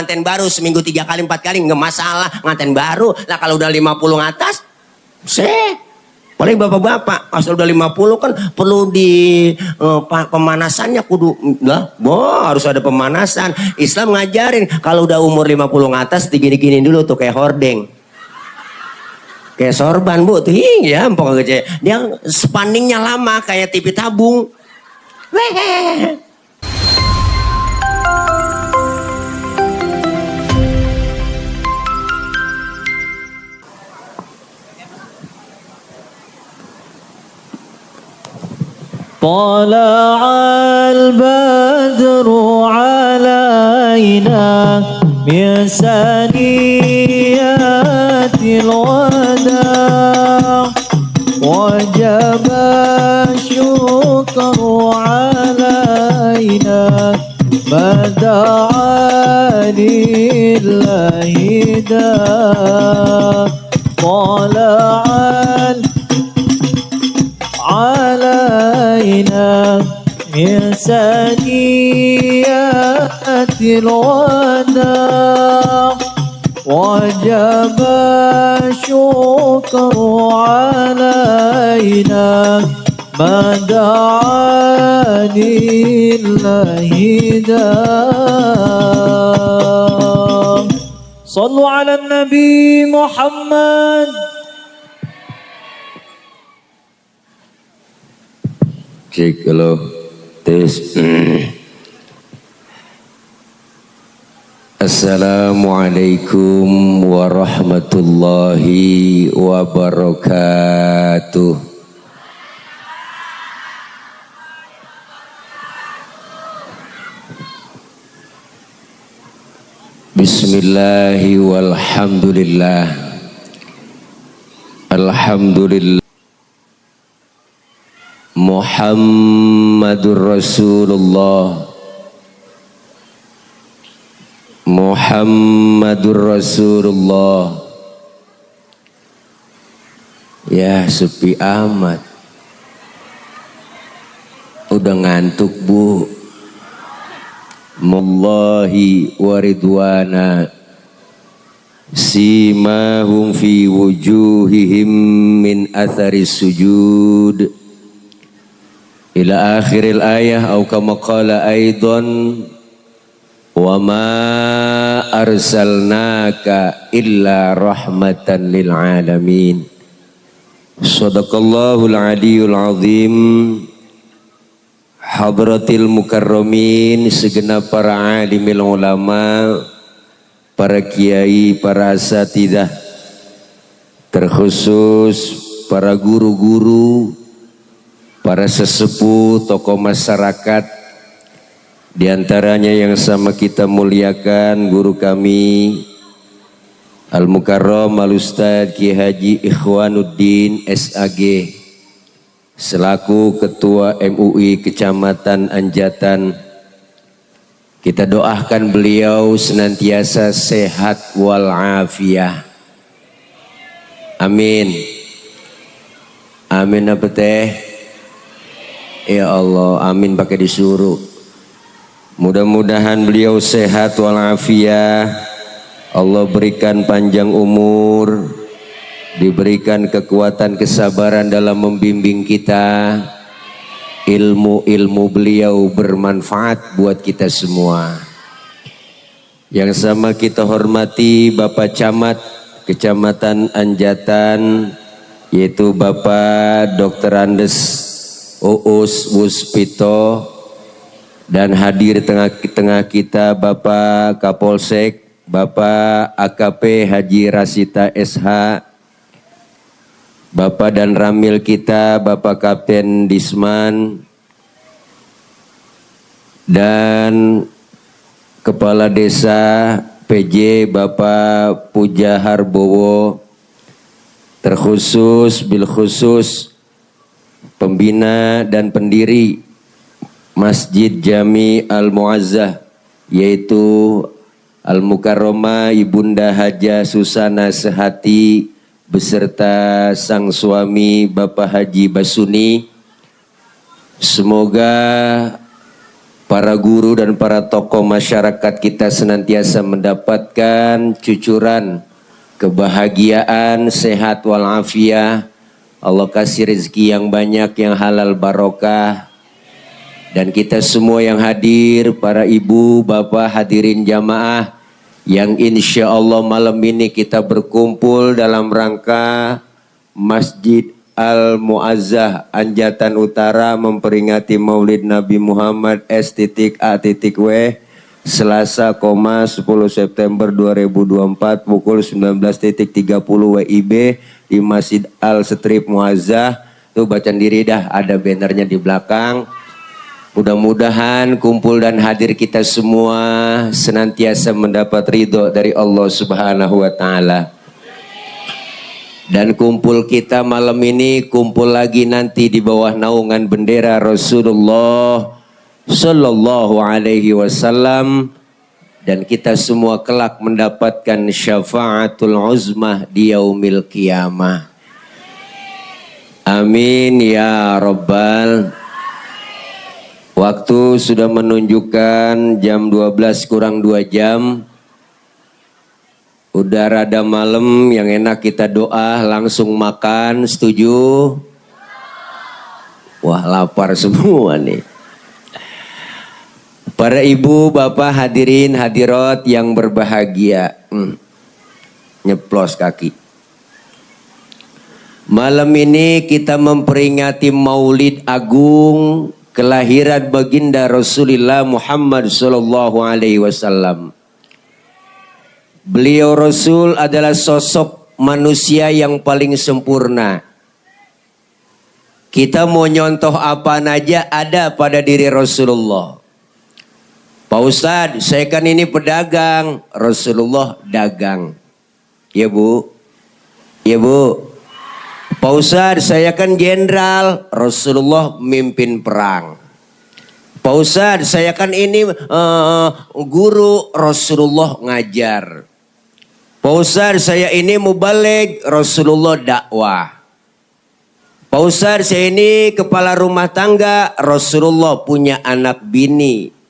nganten baru seminggu 3 kali 4 kali nggak masalah, nganten baru lah. Kalau udah 50 atas paling bapak-bapak asal udah 50 kan perlu di pemanasannya kudu lah, harus ada pemanasan. Islam ngajarin kalau udah umur 50 atas digini-gini dulu tuh kayak hordeng, kayak sorban bu tuh ya pokoknya dia spanningnya lama kayak TV tabung. طلع البدر علينا من ثنيات الوداع وجب الشكر علينا ما دعا لله داع طلع علينا من ثنيات الوداع وجب الشكر علينا ما دعا لله داع صلوا على النبي محمد. Cek kalau tes. Assalamualaikum warahmatullahi wabarakatuh. Bismillahi walhamdulillah. Alhamdulillah. Muhammadur Rasulullah, Muhammadur Rasulullah. Ya sepi amat, udah ngantuk bu. Mullahi waridwana simahum fi wujuhihim min athari sujud ila akhiril ayah au kama qala aidan wa ma arsalnaka illa rahmatan lil alamin. Shadaqallahul aliyul azim. Hadratil mukarramin, segenap para alimil ulama, para kiai, para asatidah, terkhusus para guru-guru, para sesepuh, tokoh masyarakat, diantaranya yang sama kita muliakan guru kami Al-Mukarram Al-Ustadz Ki Haji Ikhwanuddin SAG selaku Ketua MUI Kecamatan Anjatan. Kita doakan beliau senantiasa sehat walafiat. Amin. Amin apa teh? Ya Allah, amin pakai disuruh. Mudah-mudahan beliau sehat walafiat. Allah berikan panjang umur, diberikan kekuatan kesabaran dalam membimbing kita. Ilmu-ilmu beliau bermanfaat buat kita semua. Yang sama kita hormati Bapak Camat Kecamatan Anjatan, yaitu Bapak Dr. Andes Uus Wuspito, dan hadir tengah-tengah kita Bapak Kapolsek, Bapak AKP Haji Rasita SH, Bapak dan Ramil kita, Bapak Kapten Disman, dan Kepala Desa PJ Bapak Puja Harbowo, terkhusus bilkhusus pembina dan pendiri Masjid Jami Al-Muazzah, yaitu Al-Mukarromah Ibunda Haja Susana Sehati beserta sang suami Bapak Haji Basuni. Semoga para guru dan para tokoh masyarakat kita senantiasa mendapatkan cucuran kebahagiaan, sehat walafiat. Allah kasih rezeki yang banyak, yang halal barokah. Dan kita semua yang hadir, para ibu, bapak, hadirin jamaah, yang insya Allah malam ini kita berkumpul dalam rangka Masjid Al-Mu'azzah Anjatan Utara memperingati Maulid Nabi Muhammad S.A.W Selasa, 10 September 2024 pukul 19.30 WIB di Masjid Al-Strip Mu'azzah. Tuh bacaan diri dah, ada bannernya di belakang. Mudah-mudahan kumpul dan hadir kita semua senantiasa mendapat ridho dari Allah Subhanahu wa Ta'ala. Dan kumpul kita malam ini kumpul lagi nanti di bawah naungan bendera Rasulullah Sallallahu Alaihi Wasallam, dan kita semua kelak mendapatkan syafaatul uzmah di yaumil qiyamah. Amin ya Rabbal. Waktu sudah menunjukkan jam 12 kurang 2 jam. Udah rada malam, yang enak kita doa langsung makan. Setuju? Wah, lapar semua nih. Para ibu, bapak, hadirin, hadirat yang berbahagia. Nyeplos kaki. Malam ini kita memperingati Maulid Agung kelahiran baginda Rasulullah Muhammad sallallahu alaihi wasallam. Beliau Rasul adalah sosok manusia yang paling sempurna. Kita mau nyontoh apa aja ada pada diri Rasulullah. Pak Ustadz, saya kan ini pedagang. Rasulullah dagang. Ya Bu? Ya Bu? Pak Ustadz, saya kan jenderal. Rasulullah mimpin perang. Pak Ustadz, saya kan ini guru. Rasulullah ngajar. Pak Ustadz, saya ini mubaligh. Rasulullah dakwah. Pak Ustadz, saya ini kepala rumah tangga. Rasulullah punya anak bini.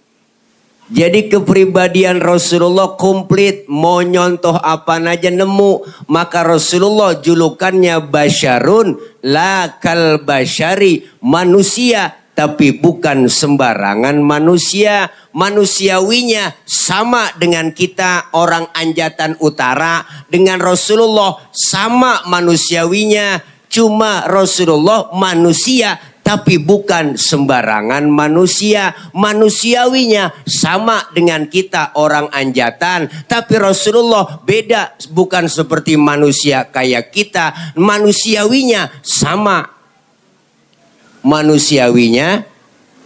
Jadi kepribadian Rasulullah komplit. Mau nyontoh apa aja nemu. Maka Rasulullah julukannya basyarun la kal basyari, manusia tapi bukan sembarangan manusia. Manusiawinya sama dengan kita orang Anjatan Utara. Dengan Rasulullah sama manusiawinya. Cuma Rasulullah manusia tapi bukan sembarangan manusia. Manusiawinya sama dengan kita orang Anjatan. Tapi Rasulullah beda. Bukan seperti manusia kayak kita. Manusiawinya sama. Manusiawinya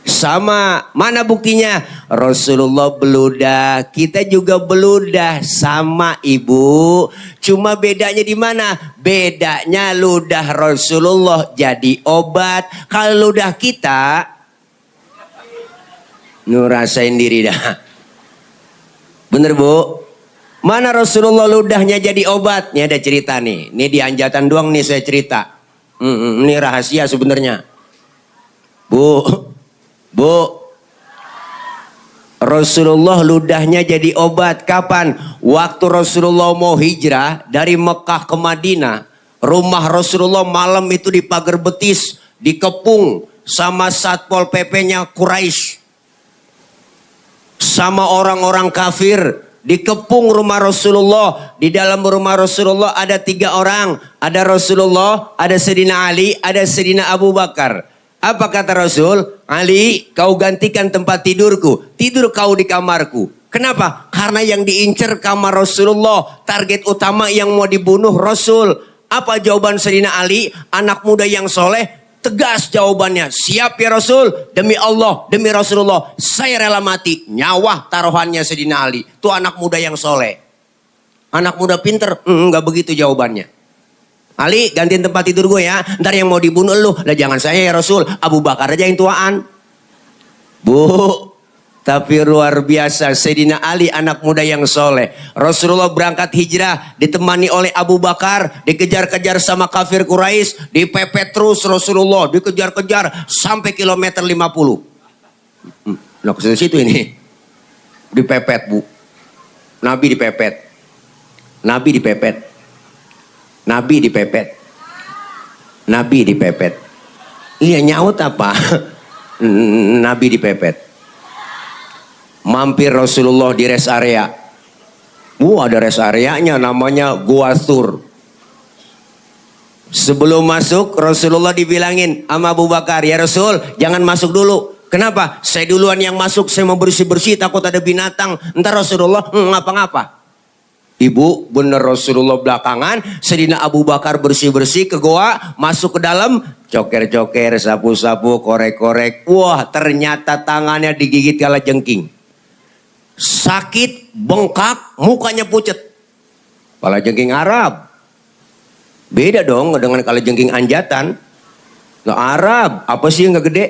sama. Mana buktinya? Rasulullah beludah, kita juga beludah sama ibu. Cuma bedanya di mana? Bedanya ludah Rasulullah jadi obat. Kalau ludah kita, nu rasain diri dah. Bener Bu? Mana Rasulullah ludahnya jadi obat? Ini ada cerita nih. Ini di Anjatan doang nih saya cerita. Ini rahasia sebenarnya. Bu, Rasulullah ludahnya jadi obat. Kapan? Waktu Rasulullah mau hijrah dari Mekah ke Madinah. Rumah Rasulullah malam itu di pagar betis, dikepung sama Satpol PP-nya Quraisy. Sama orang-orang kafir. Dikepung rumah Rasulullah. Di dalam rumah Rasulullah ada 3 orang. Ada Rasulullah, ada Sayyidina Ali, ada Sayyidina Abu Bakar. Apa kata Rasul? Ali, kau gantikan tempat tidurku. Tidur kau di kamarku. Kenapa? Karena yang diincar kamar Rasulullah. Target utama yang mau dibunuh Rasul. Apa jawaban Sayyidina Ali? Anak muda yang soleh. Tegas jawabannya. Siap ya Rasul. Demi Allah, demi Rasulullah. Saya rela mati. Nyawa taruhannya Sayyidina Ali. Itu anak muda yang soleh. Anak muda pinter? Enggak begitu jawabannya. Ali, gantiin tempat tidur gue ya. Ntar yang mau dibunuh lu. Lah jangan saya ya Rasul. Abu Bakar aja yang tuaan. Bu, tapi luar biasa. Sayyidina Ali anak muda yang soleh. Rasulullah berangkat hijrah. Ditemani oleh Abu Bakar. Dikejar-kejar sama kafir Quraisy. Dipepet terus Rasulullah. Dikejar-kejar sampai kilometer 50. Nah ke situ ini dipepet bu, Nabi dipepet, Nabi dipepet, Nabi dipepet, Nabi dipepet. Iya nyaut apa? Nabi dipepet. Mampir Rasulullah di rest area. Ada rest areanya namanya Gua Thur. Sebelum masuk Rasulullah dibilangin sama Abu Bakar, ya Rasul jangan masuk dulu. Kenapa? Saya duluan yang masuk, saya mau bersih-bersih takut ada binatang. Ntar Rasulullah ngapa-ngapa. Ibu bener Rasulullah belakangan, Sayyidina Abu Bakar bersih-bersih ke goa, masuk ke dalam, coker-coker, sapu-sapu, korek-korek. Wah ternyata tangannya digigit kalajengking. Sakit, bengkak, mukanya pucet. Kalajengking Arab. Beda dong dengan kalajengking anjatan. Nah Arab, apa sih yang gak gede?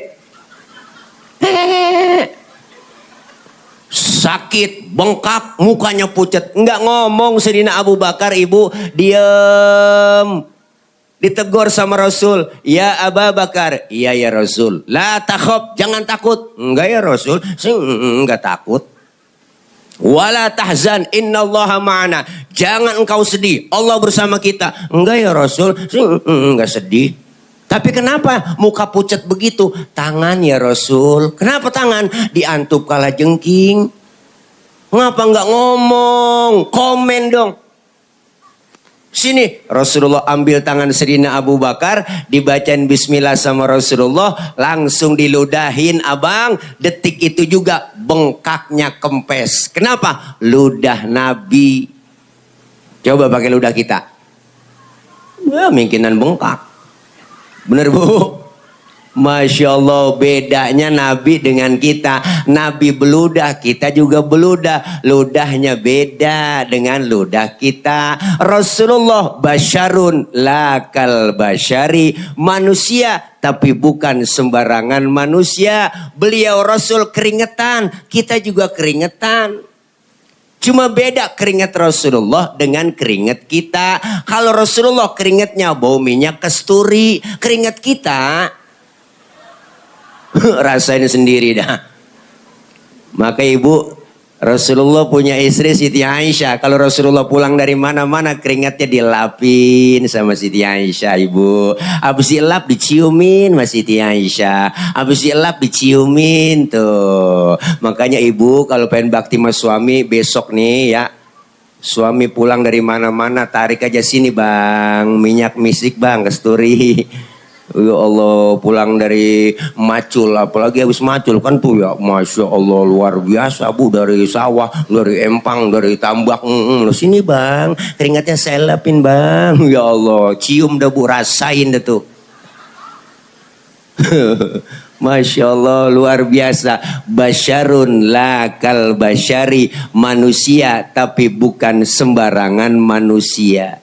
Sakit, bengkak, mukanya pucat. Enggak ngomong Sayyidina Abu Bakar, ibu diem. Ditegur sama Rasul, ya Abu Bakar, iya ya Rasul. La takhaf, jangan takut. Enggak ya Rasul, saya enggak takut. Wala tahzan, innallaha ma'ana. Jangan engkau sedih, Allah bersama kita. Enggak ya Rasul, saya enggak sedih. Tapi kenapa muka pucat begitu? Tangan ya Rasul. Kenapa tangan? Diantup kalajengking. Ngapa nggak ngomong? Komen dong. Sini Rasulullah ambil tangan Sayyidina Abu Bakar, dibacain bismillah sama Rasulullah, langsung diludahin abang. Detik itu juga bengkaknya kempes. Kenapa? Ludah Nabi. Coba pakai ludah kita. Ya mungkinan bengkak. Bener bu? Masya Allah bedanya Nabi dengan kita. Nabi beludah, kita juga beludah. Ludahnya beda dengan ludah kita. Rasulullah basyarun lakal basyari. Manusia tapi bukan sembarangan manusia. Beliau Rasul keringetan, kita juga keringetan. Cuma beda keringat Rasulullah dengan keringat kita. Kalau Rasulullah keringatnya bau minyak kasturi. Keringat kita rasain sendiri dah. Maka ibu Rasulullah punya istri Siti Aisyah. Kalau Rasulullah pulang dari mana-mana keringatnya dilapin sama Siti Aisyah ibu. Habis dilap diciumin sama Siti Aisyah. Habis dilap diciumin tuh. Makanya ibu kalau pengen bakti sama suami besok nih ya. Suami pulang dari mana-mana tarik aja sini bang. Minyak misik bang kasturi. Ya Allah pulang dari macul, apalagi habis macul kan tuh ya Masya Allah luar biasa bu, dari sawah, dari empang, dari tambak. Sini bang keringatnya saya lapin bang. Ya Allah cium dah bu, rasain dah tuh. Masya Allah luar biasa. Basyarun lakal basyari. Manusia tapi bukan sembarangan manusia.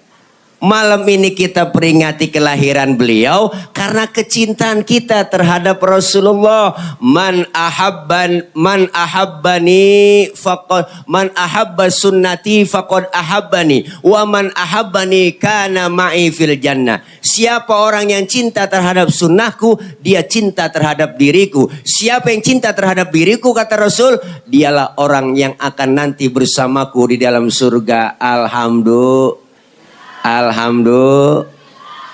Malam ini kita peringati kelahiran beliau karena kecintaan kita terhadap Rasulullah. Man ahabbani faqad man ahabba sunnati faqad ahabbani wa man ahabbani kana ma'i fil jannah. Siapa orang yang cinta terhadap sunnahku, dia cinta terhadap diriku. Siapa yang cinta terhadap diriku, kata Rasul, dialah orang yang akan nanti bersamaku di dalam surga. Alhamdulillah.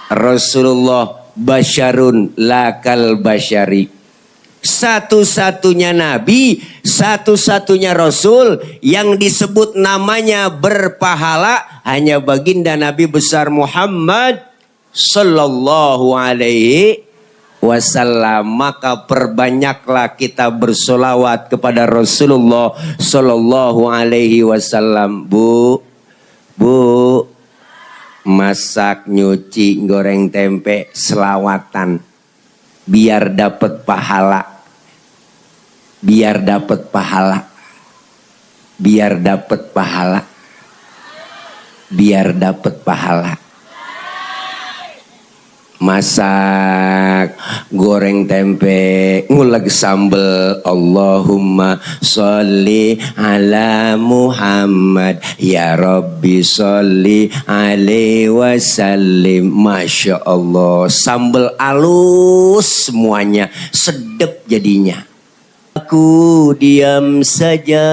Rasulullah basyarun lakal basyari. Satu-satunya Nabi, satu-satunya Rasul yang disebut namanya berpahala hanya baginda Nabi besar Muhammad sallallahu alaihi wasallam. Maka perbanyaklah kita bersolawat kepada Rasulullah sallallahu alaihi wasallam. Bu masak, nyuci, goreng tempe, selawatan biar dapat pahala. Biar dapat pahala. Biar dapat pahala. Biar dapat pahala. Masak, goreng tempe, nguleg sambel. Allahumma sholli ala Muhammad. Ya Rabbi sholli alaihi wasallim. Masya Allah. Sambel alus semuanya. Sedep jadinya. aku diam saja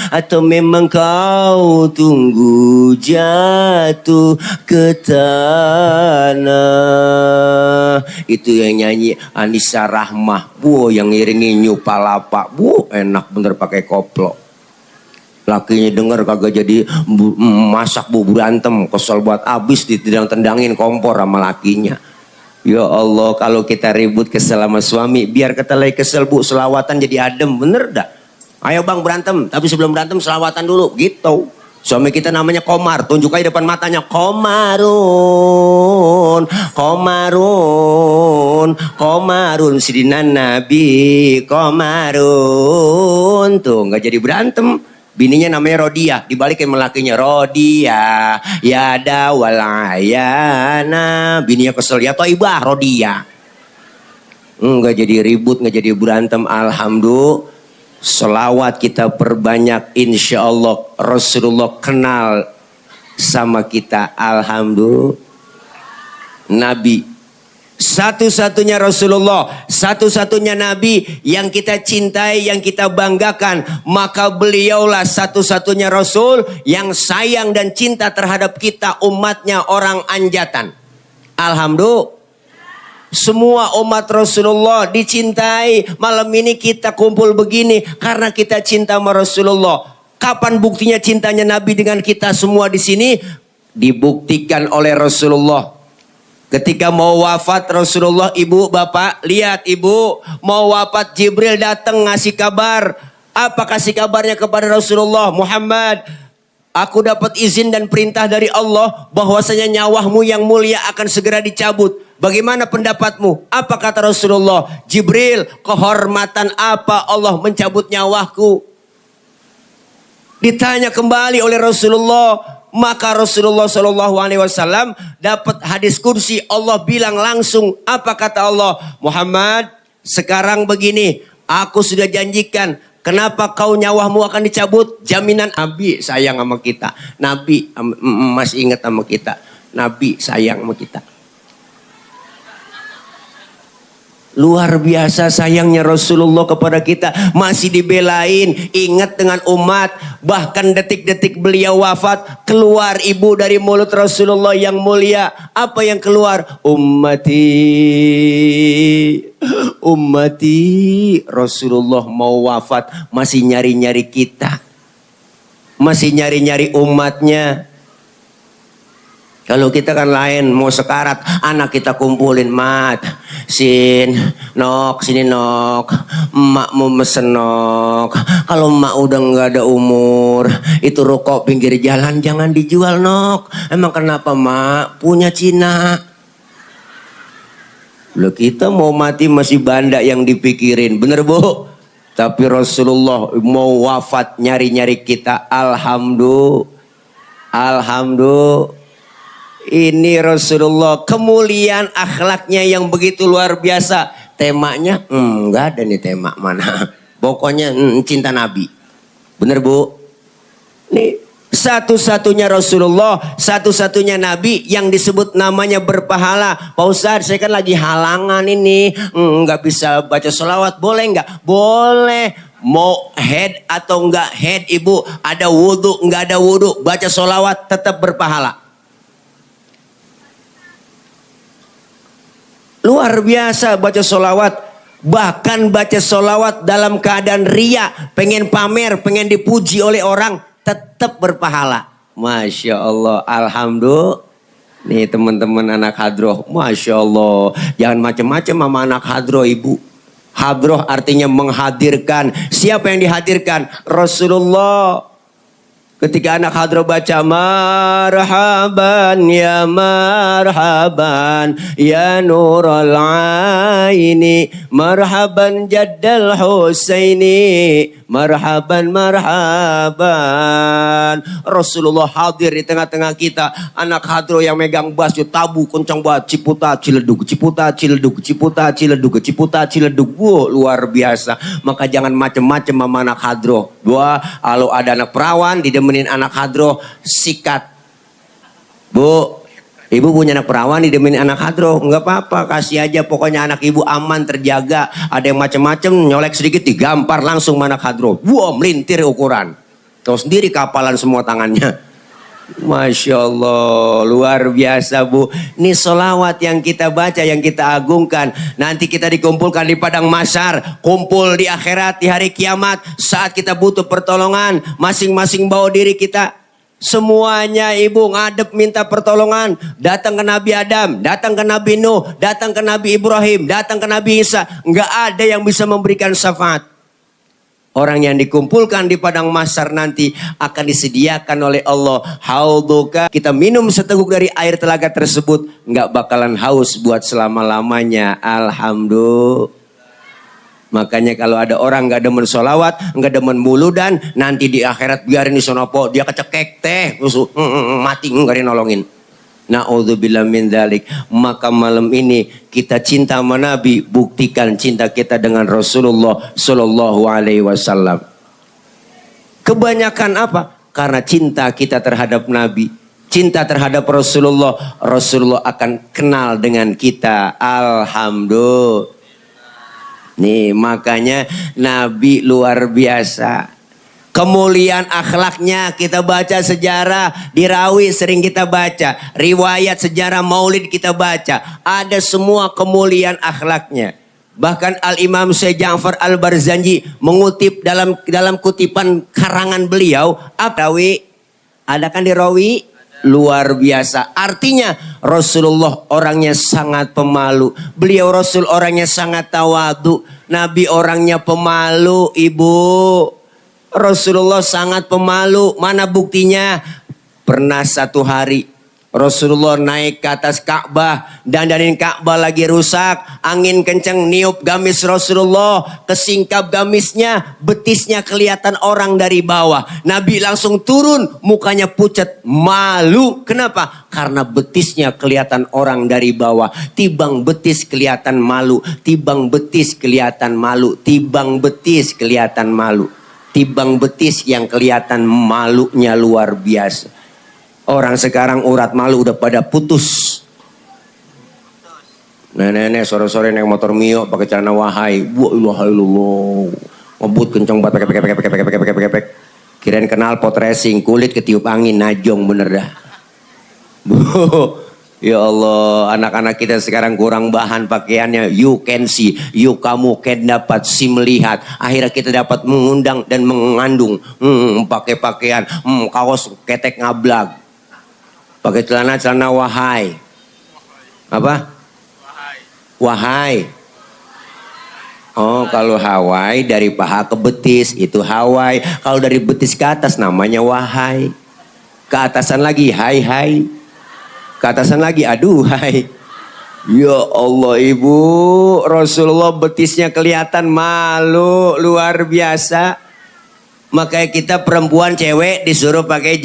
atau memang kau tunggu jatuh ke tanah? Itu yang nyanyi Anissa Rahmah. Bu, yang ngiringi Nyu Palapa. Bu, enak bener pakai koplo. Lakinya denger kagak jadi masak bu, berantem. Kesel buat abis ditendang-tendangin kompor sama lakinya. Ya Allah, kalau kita ribut kesel sama suami, biar kita lagi kesel bu, selawatan jadi adem, bener dah. Ayo bang berantem, tapi sebelum berantem selawatan dulu, gitu. Suami kita namanya Komar, tunjuk aja depan matanya, Komarun, Komarun, Komarun, Sidina Nabi, Komarun, tuh nggak jadi berantem. Bininya namanya Rodia, dibalikin melakinya Rodia, Yada walayana. Bininya kesel, ya Toibah Rodia. Nggak jadi ribut, nggak jadi berantem. Alhamdulillah. Selawat kita perbanyak, insya Allah Rasulullah kenal sama kita. Alhamdulillah. Nabi satu-satunya Rasulullah, satu-satunya Nabi yang kita cintai, yang kita banggakan. Maka beliaulah satu-satunya Rasul yang sayang dan cinta terhadap kita, umatnya, orang anjatan. Alhamdulillah. Semua umat Rasulullah dicintai. Malam ini kita kumpul begini karena kita cinta sama Rasulullah. Kapan buktinya cintanya Nabi dengan kita semua di sini? Dibuktikan oleh Rasulullah. Ketika mau wafat Rasulullah, ibu bapak lihat, ibu mau wafat Jibril datang ngasih kabar. Apa kasih kabarnya kepada Rasulullah? Muhammad, aku dapat izin dan perintah dari Allah bahwasanya nyawamu yang mulia akan segera dicabut. Bagaimana pendapatmu? Apa kata Rasulullah? Jibril, kehormatan apa Allah mencabut nyawaku? Ditanya kembali oleh Rasulullah. Maka Rasulullah SAW dapat hadis kursi. Allah bilang langsung, apa kata Allah? Muhammad, sekarang begini, aku sudah janjikan. Kenapa kau nyawamu akan dicabut? Jaminan Nabi sayang sama kita. Nabi masih ingat sama kita. Nabi sayang sama kita. Luar biasa sayangnya Rasulullah kepada kita. Masih dibelain. Ingat dengan umat. Bahkan detik-detik beliau wafat, keluar ibu dari mulut Rasulullah yang mulia. Apa yang keluar? Ummati, ummati. Rasulullah mau wafat, masih nyari-nyari kita. Masih nyari-nyari umatnya. Kalau kita kan lain, mau sekarat, anak kita kumpulin, mat, sin, nok, sini nok, emak mau mesen nok. Kalau emak udah nggak ada umur, itu rokok pinggir jalan jangan dijual nok. Emang kenapa mak? Punya Cina. Loh kita mau mati masih banda yang dipikirin, bener bu? Tapi Rasulullah mau wafat nyari-nyari kita, alhamdulillah, alhamdulillah. Ini Rasulullah, kemuliaan akhlaknya yang begitu luar biasa. Temanya, enggak ada nih tema mana. Pokoknya cinta Nabi. Bener bu? Nih satu-satunya Rasulullah, satu-satunya Nabi yang disebut namanya berpahala. Pak Ustadz, saya kan lagi halangan ini, nggak bisa baca sholawat, boleh nggak? Boleh. Mau head atau nggak head ibu, ada wudhu nggak ada wudhu, baca sholawat tetap berpahala. Luar biasa baca sholawat. Bahkan baca sholawat dalam keadaan ria. Pengen pamer, pengen dipuji oleh orang. Tetap berpahala. Masya Allah. Alhamdulillah. Nih teman-teman anak hadroh. Masya Allah. Jangan macam-macam sama anak hadroh ibu. Hadroh artinya menghadirkan. Siapa yang dihadirkan? Rasulullah. Ketika anak hadroh baca marhaban ya marhaban ya nurul aini marhaban jaddal husaini marhaban marhaban. Rasulullah hadir di tengah-tengah kita. Anak hadroh yang megang bass tabu kencang banget, ciputa ciledug ciputa ciledug ciputa ciledug ciputa ciledug. Luar biasa. Maka jangan macem-macem sama anak hadroh. Kalau ada anak perawan didemenin anak hadroh, sikat. Bu, Ibu punya anak perawan didemin anak hadroh, nggak apa-apa, kasih aja, pokoknya anak ibu aman, terjaga. Ada yang macam-macam, nyolek sedikit digampar langsung sama anak hadroh. Wah, melintir ukuran. Tahu sendiri kapalan semua tangannya. Masya Allah, luar biasa Bu. Ini solawat yang kita baca, yang kita agungkan. Nanti kita dikumpulkan di padang mahsyar, kumpul di akhirat, di hari kiamat. Saat kita butuh pertolongan, masing-masing bawa diri kita. Semuanya ibu ngadep minta pertolongan. Datang ke Nabi Adam, datang ke Nabi Nuh, datang ke Nabi Ibrahim, datang ke Nabi Isa. Nggak ada yang bisa memberikan syafaat. Orang yang dikumpulkan di padang mahsyar nanti akan disediakan oleh Allah hauduka. Kita minum seteguk dari air telaga tersebut, nggak bakalan haus buat selama-lamanya. Alhamdulillah. Makanya kalau ada orang nggak demen sholawat, nggak demen muludan, nanti di akhirat biarin di sonopo dia kecekek teh, mati nggak nolongin. Na'udzubillah min dzalik. Maka malam ini kita cinta sama Nabi, buktikan cinta kita dengan Rasulullah Shallallahu Alaihi Wasallam. Kebanyakan apa? Karena cinta kita terhadap Nabi, cinta terhadap Rasulullah, Rasulullah akan kenal dengan kita. Alhamdulillah. Nih makanya Nabi luar biasa. Kemuliaan akhlaknya kita baca sejarah di Rawi sering kita baca. Riwayat sejarah Maulid kita baca. Ada semua kemuliaan akhlaknya. Bahkan Al-Imam Syekh Ja'far Al-Barzanji mengutip dalam kutipan karangan beliau. Rawi, ada kan di Rawi? Luar biasa. Artinya Rasulullah orangnya sangat pemalu. Beliau Rasul orangnya sangat tawadu. Nabi orangnya pemalu, Ibu. Rasulullah sangat pemalu. Mana buktinya? Pernah satu hari Rasulullah naik ke atas Ka'bah, dandanin Ka'bah lagi rusak, angin kenceng niup gamis Rasulullah, kesingkap gamisnya, betisnya kelihatan orang dari bawah. Nabi langsung turun, mukanya pucat, malu. Kenapa? Karena betisnya kelihatan orang dari bawah. Tibang betis kelihatan malu, tibang betis kelihatan malu, tibang betis kelihatan malu. Tibang betis yang kelihatan malunya luar biasa. Orang sekarang urat malu udah pada putus. Nenek sore-sore naik motor Mio pakai celana wahai. Wa ilaha illallah. Ngebut kenceng banget pek. Kirain kenal pot racing, kulit ketiup angin, najong bener dah. Ya Allah, anak-anak kita sekarang kurang bahan pakaiannya. You can see, kamu can dapat si melihat. Akhirnya kita dapat mengundang dan mengandung. Pakai pakaian, kaos ketek ngablag. Pakai celana wahai. Apa? Wahai. Oh, kalau Hawaii dari paha ke betis itu Hawaii. Kalau dari betis ke atas namanya wahai. Ke atasan lagi hai. Ke atasan lagi aduhai. Ya Allah Ibu, Rasulullah betisnya kelihatan malu luar biasa. Makanya kita perempuan cewek disuruh pakai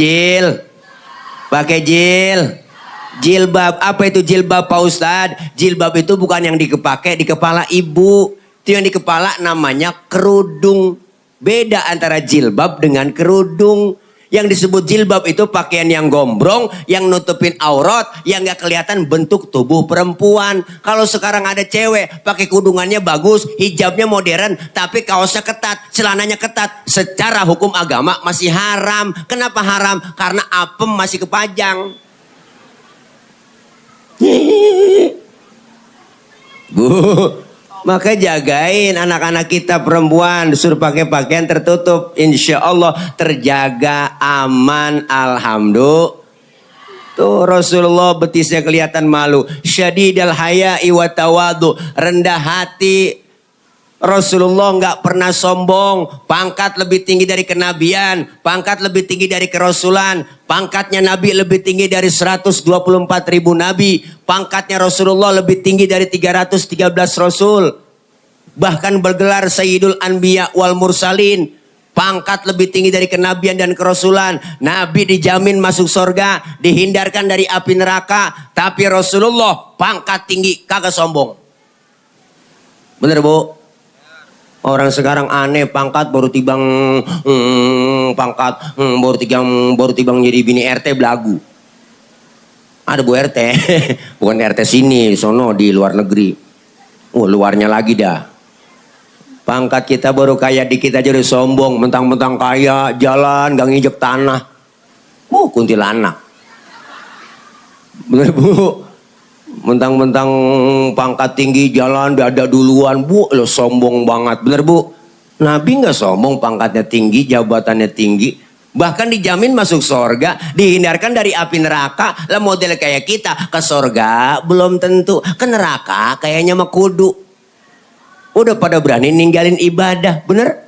jilbab. Apa itu jilbab Pak Ustadz? Jilbab itu bukan yang dipakai di kepala ibu. Itu yang di kepala namanya kerudung. Beda antara jilbab dengan kerudung. Yang disebut jilbab itu pakaian yang gombrong, yang nutupin aurat, yang gak kelihatan bentuk tubuh perempuan. Kalau sekarang ada cewek pakai kudungannya bagus, hijabnya modern, tapi kaosnya ketat, celananya ketat. Secara hukum agama masih haram. Kenapa haram? Karena apem masih kepajang. Bu, maka jagain anak-anak kita perempuan, suruh pakai pakaian tertutup, insya Allah terjaga aman. Alhamdulillah. Tuh Rasulullah betisnya kelihatan malu. Syadidal haya'i wa tawadu, rendah hati. Rasulullah nggak pernah sombong. Pangkat lebih tinggi dari kenabian, pangkat lebih tinggi dari kerasulan. Pangkatnya Nabi lebih tinggi dari 124.000 Nabi. Pangkatnya Rasulullah lebih tinggi dari 313 Rasul. Bahkan bergelar Sayyidul Anbiya wal Mursalin. Pangkat lebih tinggi dari kenabian dan kerasulan. Nabi dijamin masuk surga, dihindarkan dari api neraka. Tapi Rasulullah pangkat tinggi, kagak sombong. Bener Bu? Orang sekarang aneh, pangkat baru tibang baru tibang jadi bini RT belagu. Ada Bu RT, bukan RT sini, sono di luar negeri. Luarnya lagi dah. Pangkat kita baru kaya dikit aja udah sombong, mentang-mentang kaya, jalan gak nginjek tanah. Kuntilanak. Bener Bu? Mentang-mentang pangkat tinggi jalan dada duluan, Bu, lo sombong banget. Bener Bu? Nabi gak sombong, pangkatnya tinggi, jabatannya tinggi. Bahkan dijamin masuk sorga, dihindarkan dari api neraka. Lah model kayak kita, ke sorga belum tentu, ke neraka kayaknya mah kudu. Udah pada berani ninggalin ibadah, bener?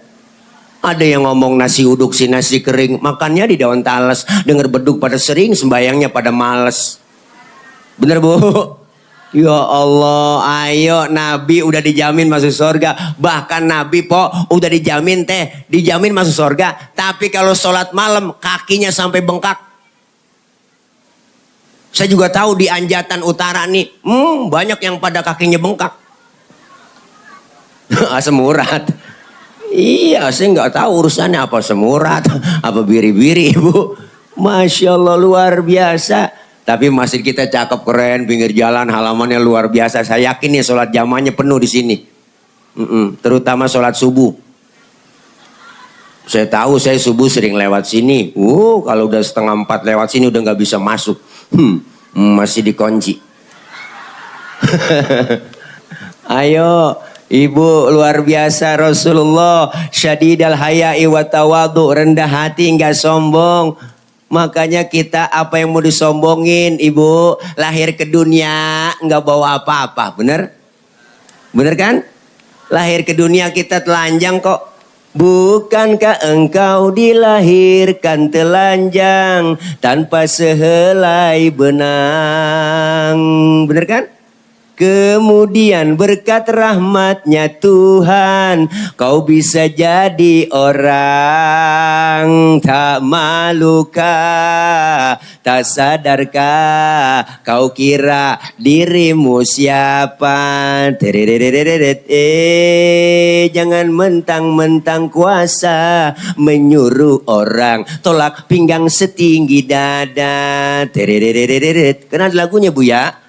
Ada yang ngomong nasi uduk si nasi kering, makannya di daun talas. Denger beduk pada sering, sembayangnya pada males. Bener Bu? Ya Allah, ayo Nabi udah dijamin masuk surga. Bahkan Nabi udah dijamin dijamin masuk surga. Tapi kalau sholat malam kakinya sampai bengkak. Saya juga tahu di Anjatan Utara nih, banyak yang pada kakinya bengkak. Asam urat. Iya, saya nggak tahu urusannya apa semurat, apa biri-biri Bu. Masya Allah luar biasa. Tapi masjid kita cakep keren, pinggir jalan halamannya luar biasa. Saya yakin nih sholat jamaahnya penuh di sini. Terutama sholat subuh. Saya tahu saya subuh sering lewat sini. Kalau udah 3:30 lewat sini udah nggak bisa masuk. Masih dikunci. Ayo. Ibu luar biasa Rasulullah. Syadidal haya'i wa tawadhu. Rendah hati nggak sombong. Makanya kita apa yang mau disombongin Ibu? Lahir ke dunia nggak bawa apa-apa, bener? Bener kan? Lahir ke dunia kita telanjang kok. Bukankah engkau dilahirkan telanjang tanpa sehelai benang? Bener kan? Kemudian berkat rahmatnya Tuhan kau bisa jadi orang. Tak malukah, tak sadarkah kau kira dirimu siapa? Jangan mentang-mentang kuasa menyuruh orang tolak pinggang setinggi dada. Kenal lagunya Bu ya?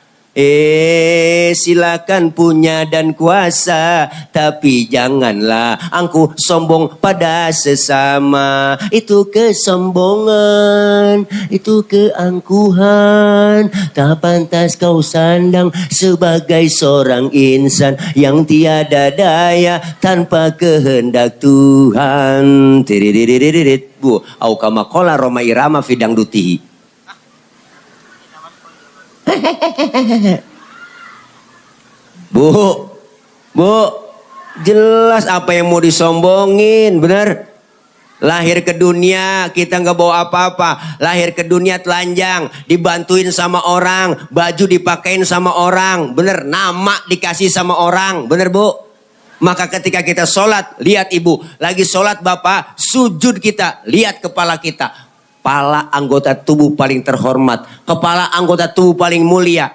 Silakan punya dan kuasa, tapi janganlah angkuh sombong pada sesama. Itu kesombongan, itu keangkuhan. Tak pantas kau sandang sebagai seorang insan yang tiada daya tanpa kehendak Tuhan. Bu, au kama qala Roma Irama fidang dutihi. Bu, jelas apa yang mau disombongin, bener? Lahir ke dunia kita nggak bawa apa-apa. Lahir ke dunia telanjang, dibantuin sama orang, baju dipakein sama orang, bener? Nama dikasih sama orang, bener Bu? Maka ketika kita sholat, lihat Ibu, lagi sholat Bapak, sujud kita, lihat kepala kita. Kepala anggota tubuh paling terhormat, kepala anggota tubuh paling mulia.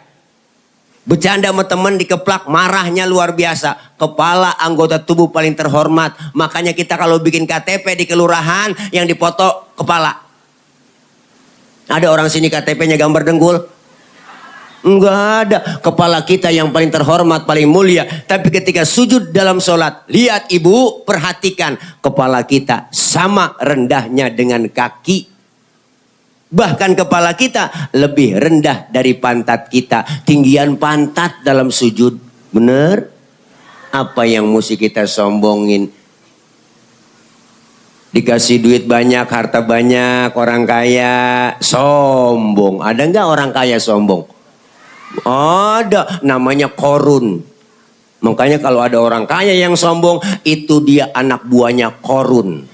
Bercanda sama temen dikeplak, marahnya luar biasa. Kepala anggota tubuh paling terhormat. Makanya kita kalau bikin KTP di kelurahan yang dipoto kepala. Ada orang sini KTP-nya gambar dengkul? Enggak ada. Kepala kita yang paling terhormat, paling mulia. Tapi ketika sujud dalam sholat, lihat Ibu, perhatikan kepala kita sama rendahnya dengan kaki. Bahkan kepala kita lebih rendah dari pantat kita. Tinggian pantat dalam sujud. Bener? Apa yang mesti kita sombongin? Dikasih duit banyak, harta banyak, orang kaya sombong. Ada nggak orang kaya sombong? Ada, namanya korun. Makanya kalau ada orang kaya yang sombong, itu dia anak buahnya korun.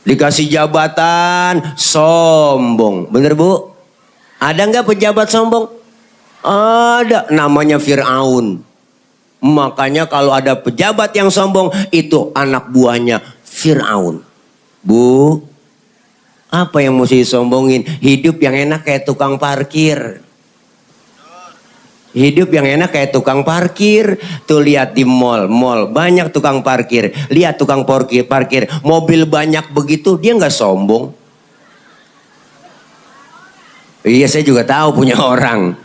Dikasih jabatan, sombong. Bener Bu? Ada nggak pejabat sombong? Ada, namanya Fir'aun. Makanya kalau ada pejabat yang sombong, itu anak buahnya Fir'aun. Bu, apa yang mesti disombongin? Hidup yang enak kayak tukang parkir. Hidup yang enak kayak tukang parkir. Tuh lihat di mall banyak tukang parkir. Lihat tukang parkir, mobil banyak begitu, dia nggak sombong. Iya saya juga tahu punya orang.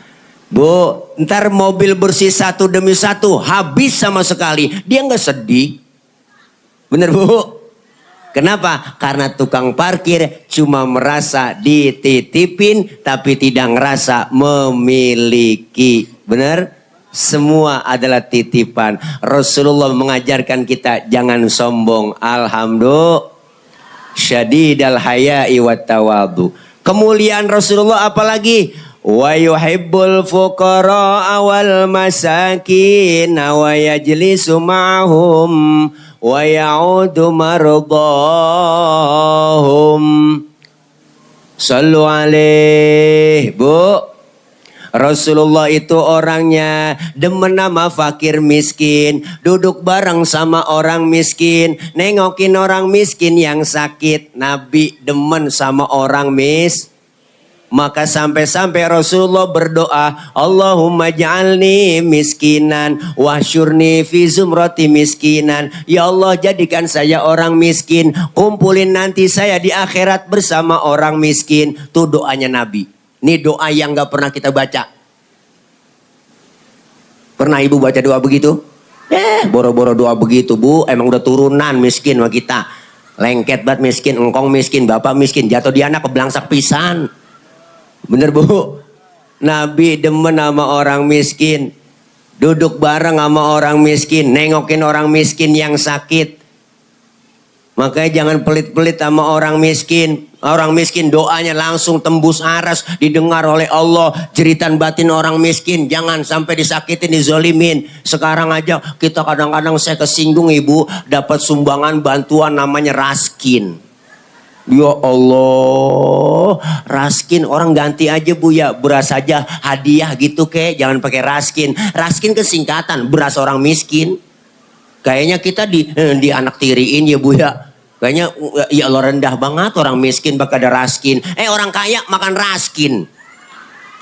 Bu, ntar mobil bersih satu demi satu habis sama sekali. Dia nggak sedih. Bener Bu? Kenapa? Karena tukang parkir cuma merasa dititipin tapi tidak ngerasa memiliki. Bener? Semua adalah titipan. Rasulullah mengajarkan kita jangan sombong. Alhamdulillah. Syadidal haya'i wat tawadu. Kemuliaan Rasulullah apalagi? Wa yuhibbul fuqara wal masakin wa yajlisu ma'hum wa ya'udu mardahum. Sallu alaih. Bu, Rasulullah itu orangnya demen sama fakir miskin, duduk bareng sama orang miskin, nengokin orang miskin yang sakit. Nabi demen sama orang Maka sampai-sampai Rasulullah berdoa, Allahumma ja'alni miskinan wahsyurni fi zumrati miskinan. Ya Allah, jadikan saya orang miskin, kumpulin nanti saya di akhirat bersama orang miskin. Itu doanya Nabi. Ini doa yang gak pernah kita baca. Pernah ibu baca doa begitu? Boro-boro doa begitu Bu. Emang udah turunan miskin sama kita. Lengket banget miskin, engkong miskin, bapak miskin. Jatuh di anak kebelangsak pisan. Bener Bu? Nabi demen sama orang miskin. Duduk bareng sama orang miskin. Nengokin orang miskin yang sakit. Makanya jangan pelit-pelit sama orang miskin. Orang miskin doanya langsung tembus aras. Didengar oleh Allah. Jeritan batin orang miskin. Jangan sampai disakitin, dizolimin. Sekarang aja kita kadang-kadang saya kesinggung ibu. Dapat sumbangan bantuan namanya raskin. Ya Allah, raskin orang ganti aja Bu ya, beras aja hadiah gitu kek, jangan pakai raskin. Raskin kesingkatan beras orang miskin. Kayaknya kita di anak tiriin ya Bu ya. Kayaknya ya Allah rendah banget orang miskin bakal ada raskin. Orang kaya makan raskin.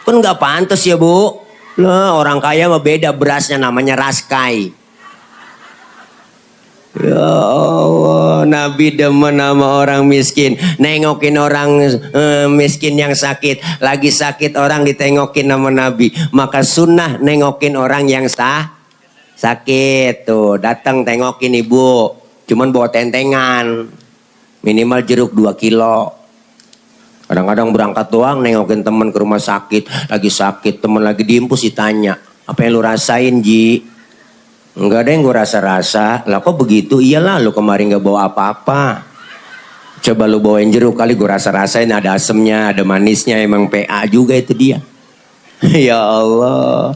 Kan nggak pantas ya Bu. Lah orang kaya mah beda berasnya namanya raskai. Ya Allah, Nabi demen sama orang miskin. Nengokin orang miskin yang sakit. Lagi sakit orang ditengokin sama Nabi. Maka sunnah nengokin orang yang sakit. Tuh, datang tengokin ibu. Cuman bawa tentengan. Minimal jeruk 2 kilo. Kadang-kadang berangkat doang nengokin teman ke rumah sakit. Lagi sakit, teman lagi diimpus ditanya. Apa yang lu rasain Ji? Enggak ada yang gue rasa-rasa. Lah kok begitu? Iyalah lu kemarin gak bawa apa-apa. Coba lu bawain jeruk kali gue rasa-rasain ada asemnya, ada manisnya. Emang PA juga itu dia. Ya Allah.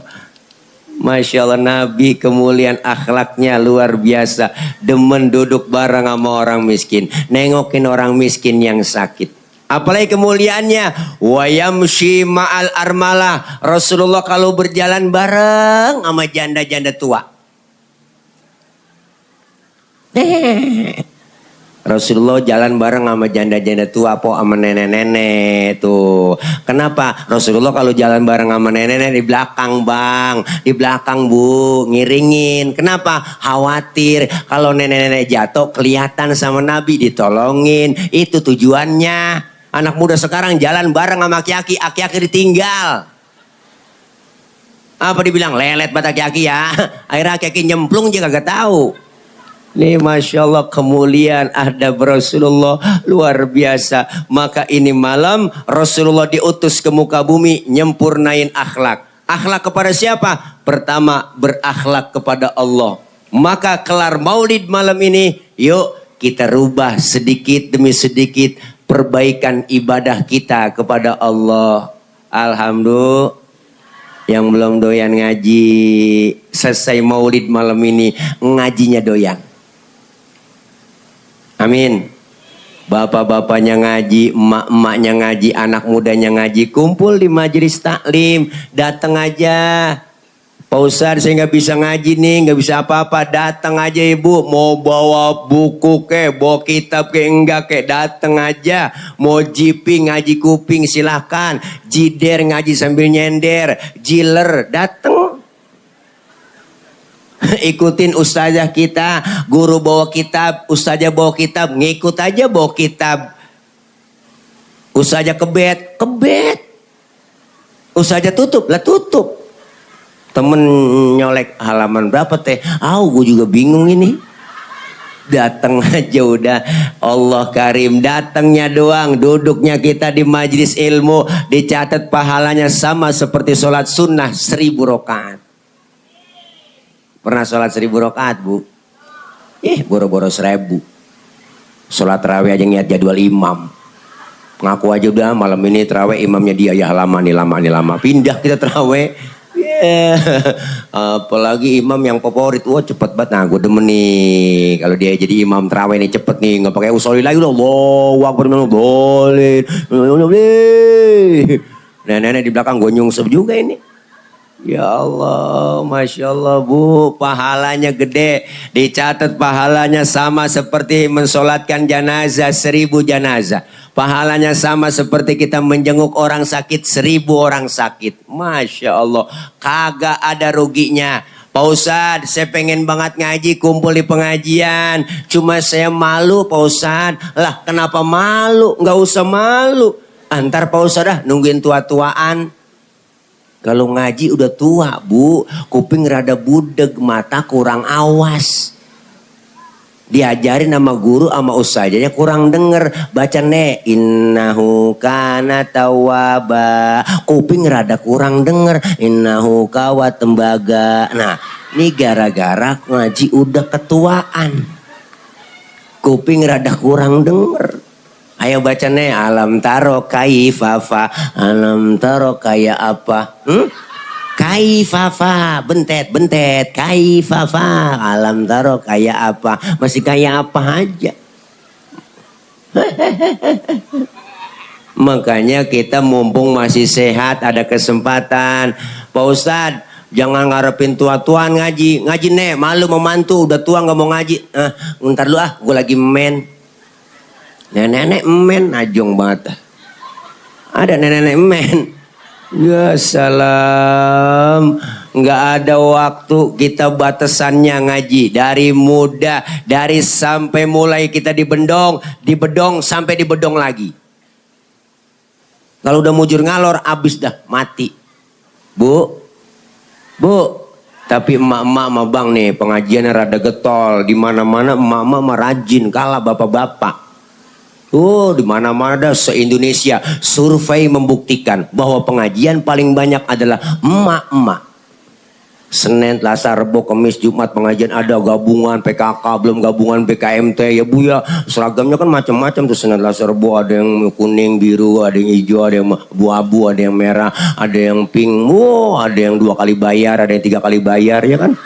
Masya Allah Nabi kemuliaan akhlaknya luar biasa. Demen duduk bareng sama orang miskin. Nengokin orang miskin yang sakit. Apalagi kemuliaannya. Wa yamshi ma'al armalah. Rasulullah kalau berjalan bareng sama janda-janda tua. Rasulullah jalan bareng sama janda-janda tua po sama nenek-nenek tuh. Kenapa? Rasulullah kalau jalan bareng sama nenek-nenek di belakang bang, di belakang Bu, ngiringin. Kenapa? Khawatir kalau nenek-nenek jatuh kelihatan sama Nabi ditolongin. Itu tujuannya. Anak muda sekarang jalan bareng sama aki-aki, aki-aki ditinggal. Apa dibilang lelet bat aki-aki ya? Akhirnya aki-aki nyemplung juga kagak tahu. Nih Masya Allah kemuliaan adab Rasulullah luar biasa. Maka ini malam Rasulullah diutus ke muka bumi nyempurnain akhlak. Akhlak kepada siapa? Pertama berakhlak kepada Allah. Maka kelar maulid malam ini, yuk kita rubah sedikit demi sedikit perbaikan ibadah kita kepada Allah. Alhamdulillah. Yang belum doyan ngaji, selesai maulid malam ini ngajinya doyan. Amin. Bapak-bapaknya ngaji, emak-emaknya ngaji, anak mudanya ngaji, kumpul di majelis taklim, datang aja. Pak Ustadz saya nggak bisa ngaji nih, nggak bisa apa-apa, datang aja ibu. Mau bawa buku ke, bawa kitab ke, enggak ke, datang aja. Mau jiping ngaji kuping silahkan, jider ngaji sambil nyender, jiler datang. Ikutin ustazah kita, guru bawa kitab, ustazah bawa kitab, ngikut aja bawa kitab. Ustazah kebet, Usaha tutup, lah tutup. Temen nyolek halaman berapa teh? Gue juga bingung ini. Datang aja udah, Allah karim, datangnya doang, duduknya kita di majelis ilmu, dicatat pahalanya sama seperti sholat sunnah 1000 rakaat. Pernah sholat 1000 rakaat, Bu? Boro-boro 1000. Sholat tarawih aja ngeliat jadwal imam. Ngaku aja udah malam ini tarawih imamnya dia, ya lama nih lama. Pindah kita tarawih. Apalagi imam yang favorit, wah cepet banget. Nah gue demen nih kalau dia jadi imam tarawih nih, cepet nih, nggak pakai usolli lagi loh. Allahu akbar, boleh. Nenek di belakang gue nyungsep juga ini. Ya Allah, Masya Allah, Bu, pahalanya gede. Dicatat pahalanya sama seperti mensolatkan jenazah 1000 jenazah. Pahalanya sama seperti kita menjenguk orang sakit 1000 orang sakit. Masya Allah, kagak ada ruginya. Pak Ustadz, saya pengen banget ngaji, kumpul di pengajian. Cuma saya malu, Pak Ustadz. Lah kenapa malu? Nggak usah malu. Antar Pak Ustadz nungguin tua-tuaan. Kalau ngaji udah tua, Bu, kuping rada budeg, mata kurang awas. Diajarin sama guru sama ustazanya kurang denger. Baca nek innahu kana tawwaba. Kuping rada kurang denger. Innahu kawat tembaga. Nah, ini gara-gara ngaji udah ketuaan. Kuping rada kurang denger. Ayo baca nih, alam taro kaifafa. Alam taro kayak apa? Kaifafa, bentet, kaifafa. Alam taro kayak apa? Masih kayak apa aja. Makanya kita mumpung masih sehat, ada kesempatan. Pak Ustadz, jangan ngarepin tua-tuaan ngaji. Ngaji nih, malu memantu, udah tua gak mau ngaji. Ntar lu gue lagi men. Nenek-nenek men, ajong banget. Ada nenek-nenek men. Ya salam. Nggak ada waktu, kita batasannya ngaji. Dari muda, dari sampai mulai kita dibedong sampai dibedong lagi. Kalau udah mujur ngalor, abis dah, mati. Bu. Tapi emak-emak mah bang nih, pengajiannya rada getol. Di mana-mana emak-emak mah rajin, kalah bapak-bapak. Di mana-mana se-Indonesia survei membuktikan bahwa pengajian paling banyak adalah emak-emak. Senin, Selasa, Rabu, Kamis, Jumat pengajian ada, gabungan PKK, belum gabungan PKMT ya Bu ya. Seragamnya kan macam-macam tuh, Senin, Selasa, Rabu ada yang kuning, biru, ada yang hijau, ada yang abu-abu, ada yang merah, ada yang pink. Ada yang 2 kali bayar, ada yang 3 kali bayar ya kan.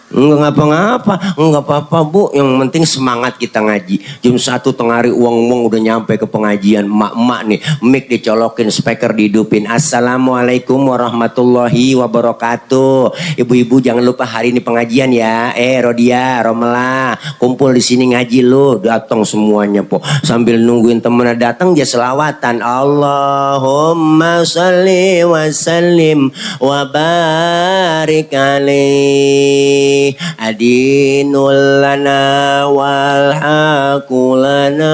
Enggak ngapa-ngapa, enggak apa-apa Bu. Yang penting semangat kita ngaji. Jam 1 tengah hari uang udah nyampe ke pengajian. Emak-emak nih, mic dicolokin, speaker dihidupin. Assalamualaikum warahmatullahi wabarakatuh. Ibu-ibu jangan lupa hari ini pengajian ya. Rodia, Romela, kumpul di sini ngaji lu. Datang semuanya po. Sambil nungguin temennya datang dia selawatan. Allahumma sholli wa sallim wa barik alaihi. Adinul lana wal hakulana.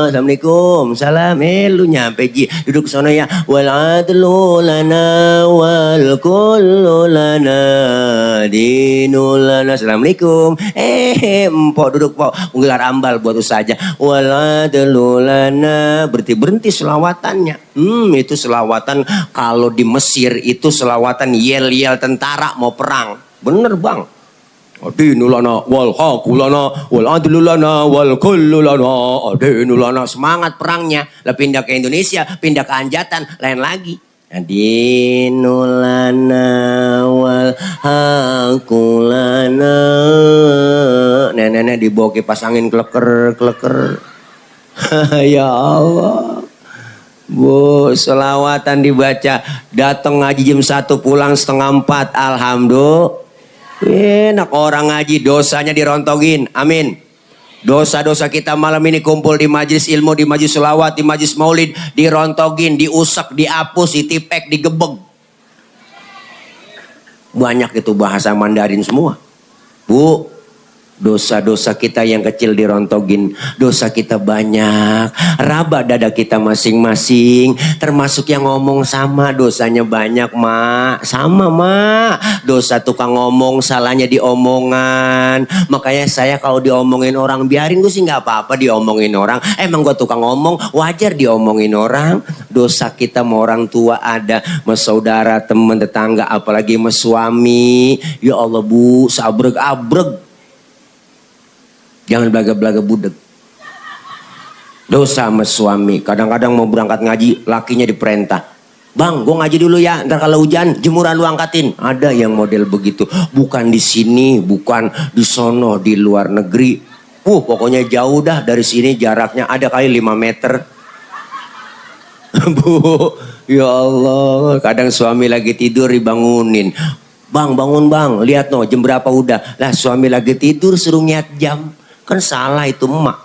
Assalamualaikum. Salam. Lu nyampe ji. Duduk sana ya. Wal adlu lana wal kullu lana. Adinul lana. Assalamualaikum. Empok duduk pok. Menggelar ambal buat usaha. Wal adlu lana. Berhenti selawatannya. Itu selawatan kalau di Mesir itu selawatan yel-yel tentara mau perang. Bener bang. Adinulana wal hakulana wal adlulana wal kullulana. Adinulana, semangat perangnya. Lah pindah ke Indonesia, pindah ke Anjatan, lain lagi. Adinulana wal hakulana. Nenek-nenek dibawa kipas angin kleker. Ya Allah. Bu, selawatan dibaca. Datang ngaji jam 1, pulang setengah 4. Alhamdulillah. Enak orang ngaji, dosanya dirontogin. Amin. Dosa-dosa kita malam ini kumpul di majelis ilmu, di majelis selawat, di majelis maulid, dirontogin, diusap, dihapus, ditipek, digebeg. Banyak itu bahasa Mandarin semua. Bu, Dosa-dosa kita yang kecil dirontogin, dosa kita banyak, raba dada kita masing-masing, termasuk yang ngomong sama dosanya banyak mak, sama mak, dosa tukang ngomong salahnya di omongan. Makanya saya kalau diomongin orang biarin, gue sih nggak apa-apa diomongin orang, emang gue tukang ngomong wajar diomongin orang. Dosa kita sama orang tua ada, sama saudara, teman, tetangga, apalagi sama suami. Ya Allah bu, sabreg-abreg. Jangan belaga-belaga budek. Dosa sama suami. Kadang-kadang mau berangkat ngaji, lakinya diperintah. Bang, gue ngaji dulu ya. Ntar kalau hujan, jemuran lu angkatin. Ada yang model begitu. Bukan di sini, bukan di sono, di luar negeri. Pokoknya jauh dah dari sini, jaraknya ada kali 5 meter. Bu, ya Allah. Kadang suami lagi tidur dibangunin. Bang, bangun bang. Lihat no, jam berapa udah. Lah suami lagi tidur suruh ngiat jam. Kan salah itu emak.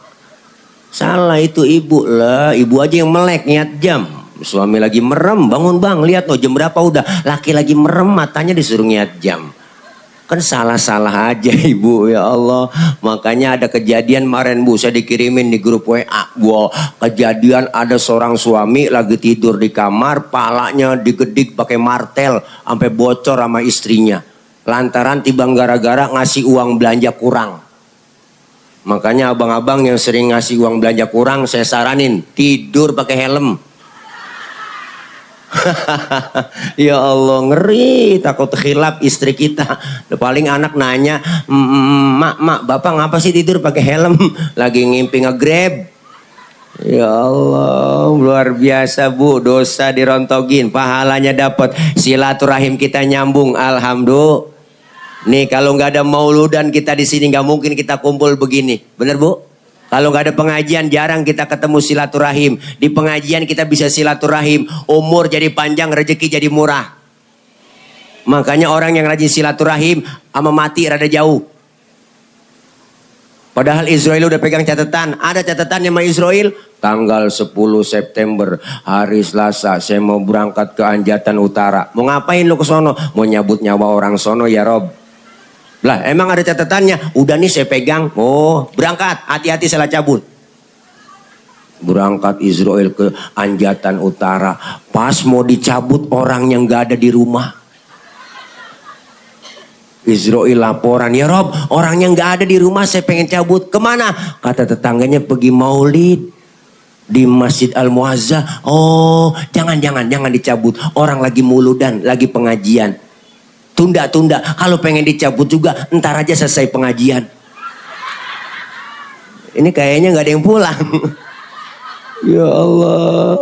Salah itu ibu lah. Ibu aja yang melek niat jam. Suami lagi merem. Bangun bang. Lihat loh jam berapa udah. Laki lagi merem matanya disuruh niat jam. Kan salah-salah aja ibu. Ya Allah. Makanya ada kejadian kemarin bu. Saya dikirimin di grup WA. Wow, kejadian ada seorang suami lagi tidur di kamar. Palanya digedik pakai martel. Sampai bocor sama istrinya. Lantaran tibang gara-gara ngasih uang belanja kurang. Makanya abang-abang yang sering ngasih uang belanja kurang, saya saranin tidur pakai helm. Ya Allah, ngeri, takut khilaf istri kita. Paling anak nanya, mak, bapak ngapa sih tidur pakai helm? Lagi ngimpi nge-grab. Ya Allah, luar biasa bu, dosa dirontogin, pahalanya dapat, silaturahim kita nyambung, alhamdulillah. Nih kalau nggak ada mauludan kita di sini nggak mungkin kita kumpul begini, bener bu? Kalau nggak ada pengajian jarang kita ketemu silaturahim. Di pengajian kita bisa silaturahim, umur jadi panjang, rezeki jadi murah. Makanya orang yang rajin silaturahim sama mati rada jauh. Padahal Israel udah pegang catatan, ada catatannya sama Israel. Tanggal 10 September hari Selasa saya mau berangkat ke Anjatan Utara. Mau ngapain lu ke sono? Mau nyabut nyawa orang sono ya Rob. Lah emang ada catatannya, udah nih saya pegang, oh berangkat, hati-hati salah cabut. Berangkat Israel ke Anjatan Utara, pas mau dicabut orang yang gak ada di rumah. Israel laporan, ya Rob orang yang gak ada di rumah saya pengen cabut, kemana? Kata tetangganya pergi maulid di Masjid Al-Muazzah. Oh jangan dicabut, orang lagi muludan, lagi pengajian. Tunda, kalau pengen dicabut juga ntar aja selesai pengajian. Ini kayaknya gak ada yang pulang. Ya Allah,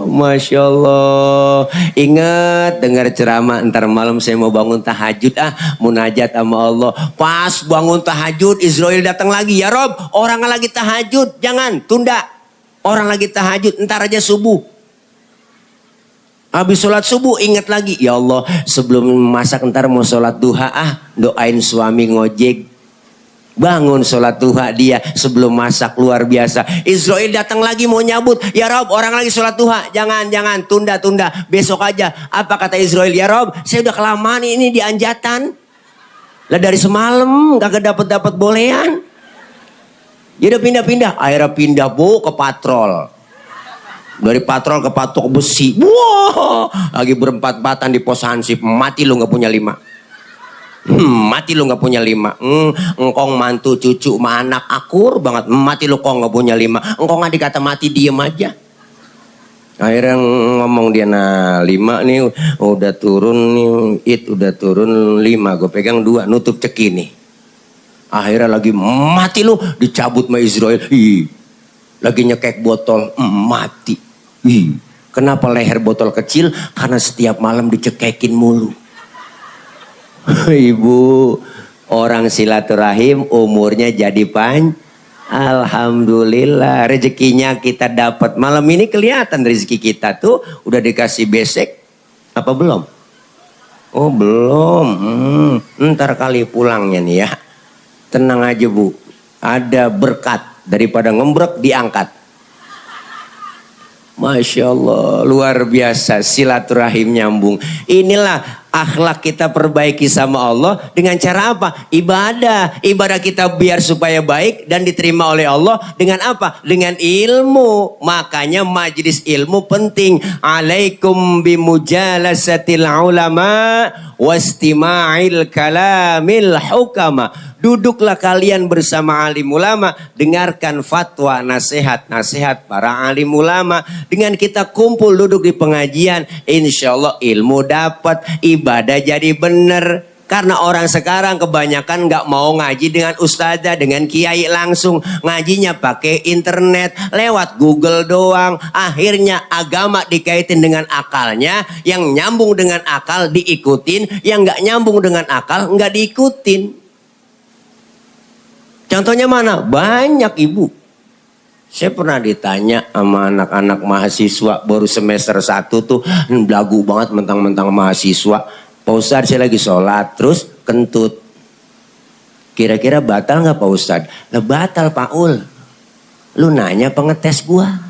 Masya Allah. Ingat dengar ceramah ntar malam saya mau bangun tahajud munajat sama Allah. Pas bangun tahajud Israel datang lagi. Ya Rob orang lagi tahajud, jangan tunda. Orang lagi tahajud ntar aja subuh. Habis sholat subuh ingat lagi, ya Allah sebelum masak ntar mau sholat duha doain suami ngojek. Bangun sholat duha dia sebelum masak, luar biasa. Israel datang lagi mau nyabut, ya Rob orang lagi sholat duha, jangan tunda besok aja. Apa kata Israel? Ya Rob saya udah kelamaan ini di Anjatan. Lah dari semalam kagak dapat bolehan. Ya udah pindah, akhirnya pindah bu ke patrol. Dari patrol ke patok besi. Wah, lagi berempat-empatan di pos hansip. Mati lu gak punya 5. Mati lu gak punya 5. Engkong mantu cucu sama anak akur banget. Mati lu kok gak punya 5. Engkong adik kata mati diem aja. Akhirnya ngomong dia, nah 5 nih udah turun nih. Udah turun 5. Gue pegang 2 nutup ceki nih. Akhirnya lagi mati lu dicabut sama Israel. Lagi nyekek botol mati. Kenapa leher botol kecil? Karena setiap malam dicekekin mulu. Ibu orang silaturahim umurnya jadi alhamdulillah rezekinya kita dapat. Malam ini kelihatan rezeki kita tuh udah dikasih besek apa belum? Oh belum. Ntar kali pulangnya nih ya. Tenang aja bu. Ada berkat daripada ngembrek diangkat. Masya Allah luar biasa silaturahim nyambung. Inilah Akhlak kita perbaiki sama Allah dengan cara apa? Ibadah. Ibadah kita biar supaya baik dan diterima oleh Allah dengan apa? Dengan ilmu. Makanya majlis ilmu penting. Alaikum bimujalasatil ulama wastima'il kalamil hukama. Duduklah kalian bersama alim ulama, dengarkan fatwa, nasihat para alim ulama. Dengan kita kumpul duduk di pengajian, insya Allah ilmu dapat, ibadah jadi benar. Karena orang sekarang kebanyakan nggak mau ngaji dengan ustazah, dengan kiai langsung. Ngajinya pakai internet, lewat Google doang. Akhirnya agama dikaitin dengan akalnya, yang nyambung dengan akal diikutin, yang nggak nyambung dengan akal nggak diikutin. Contohnya mana? Banyak ibu. Saya pernah ditanya sama anak-anak mahasiswa baru semester 1 tuh, belagu banget mentang-mentang mahasiswa. Pak Ustadz, saya lagi sholat terus kentut. Kira-kira batal nggak Pak Ustadz? Lah batal Pak Ul. Lu nanya pengetes gua.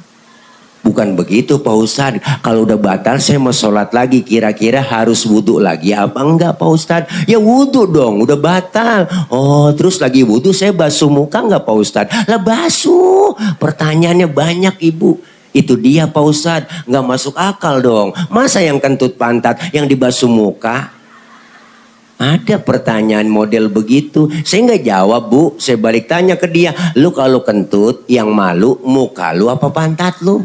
Bukan begitu Pak Ustadz. Kalau udah batal saya mau sholat lagi. Kira-kira harus wudhu lagi apa enggak Pak Ustadz? Ya wudhu dong, udah batal. Oh terus lagi wudhu saya basuh muka enggak Pak Ustadz? Lah basuh. Pertanyaannya banyak ibu. Itu dia Pak Ustadz. Nggak masuk akal dong. Masa yang kentut pantat yang dibasuh muka? Ada pertanyaan model begitu. Saya nggak jawab bu. Saya balik tanya ke dia. Lu kalau kentut yang malu muka lu apa pantat lu?